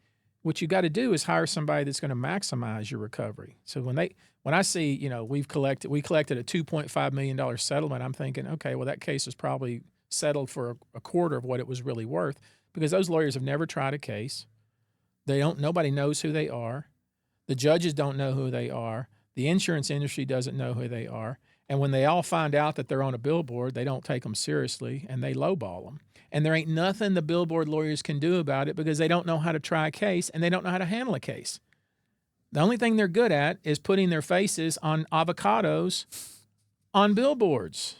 Speaker 1: What you got to do is hire somebody that's going to maximize your recovery. So when I see, we collected a $2.5 million settlement, I'm thinking, okay, well, that case was probably settled for a quarter of what it was really worth, because those lawyers have never tried a case. Nobody knows who they are. The judges don't know who they are. The insurance industry doesn't know who they are. And when they all find out that they're on a billboard, they don't take them seriously, and they lowball them. And there ain't nothing the billboard lawyers can do about it, because they don't know how to try a case and they don't know how to handle a case. The only thing they're good at is putting their faces on avocados on billboards.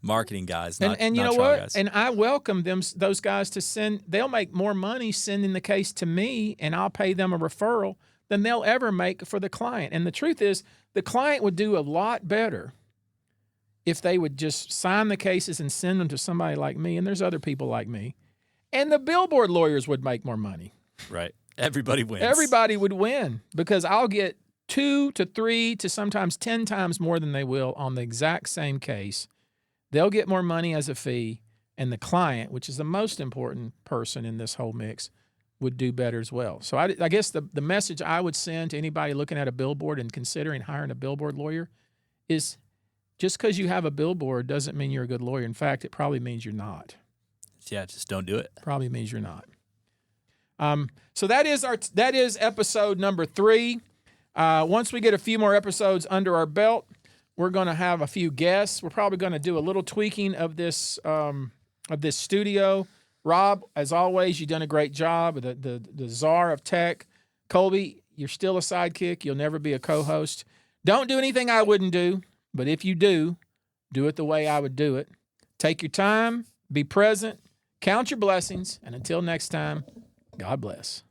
Speaker 2: Marketing guys,
Speaker 1: And you
Speaker 2: not
Speaker 1: know
Speaker 2: trial
Speaker 1: what?
Speaker 2: guys.
Speaker 1: And I welcome those guys to send. They'll make more money sending the case to me, and I'll pay them a referral, than they'll ever make for the client. And the truth is, the client would do a lot better if they would just sign the cases and send them to somebody like me, and there's other people like me, and the billboard lawyers would make more money.
Speaker 2: Right. Everybody wins.
Speaker 1: Everybody would win, because I'll get 2 to 3 to sometimes 10 times more than they will on the exact same case. They'll get more money as a fee, and the client, which is the most important person in this whole mix, would do better as well. So I guess the message I would send to anybody looking at a billboard and considering hiring a billboard lawyer is, just because you have a billboard doesn't mean you're a good lawyer. In fact, it probably means you're not.
Speaker 2: Yeah, just don't do it.
Speaker 1: Probably means you're not. So that is episode number 3. Once we get a few more episodes under our belt, we're going to have a few guests. We're probably going to do a little tweaking of this studio. Rob, as always, you've done a great job. The czar of tech. Colby, you're still a sidekick. You'll never be a co-host. Don't do anything I wouldn't do, but if you do it the way I would do it. Take your time, be present, count your blessings, and until next time, God bless.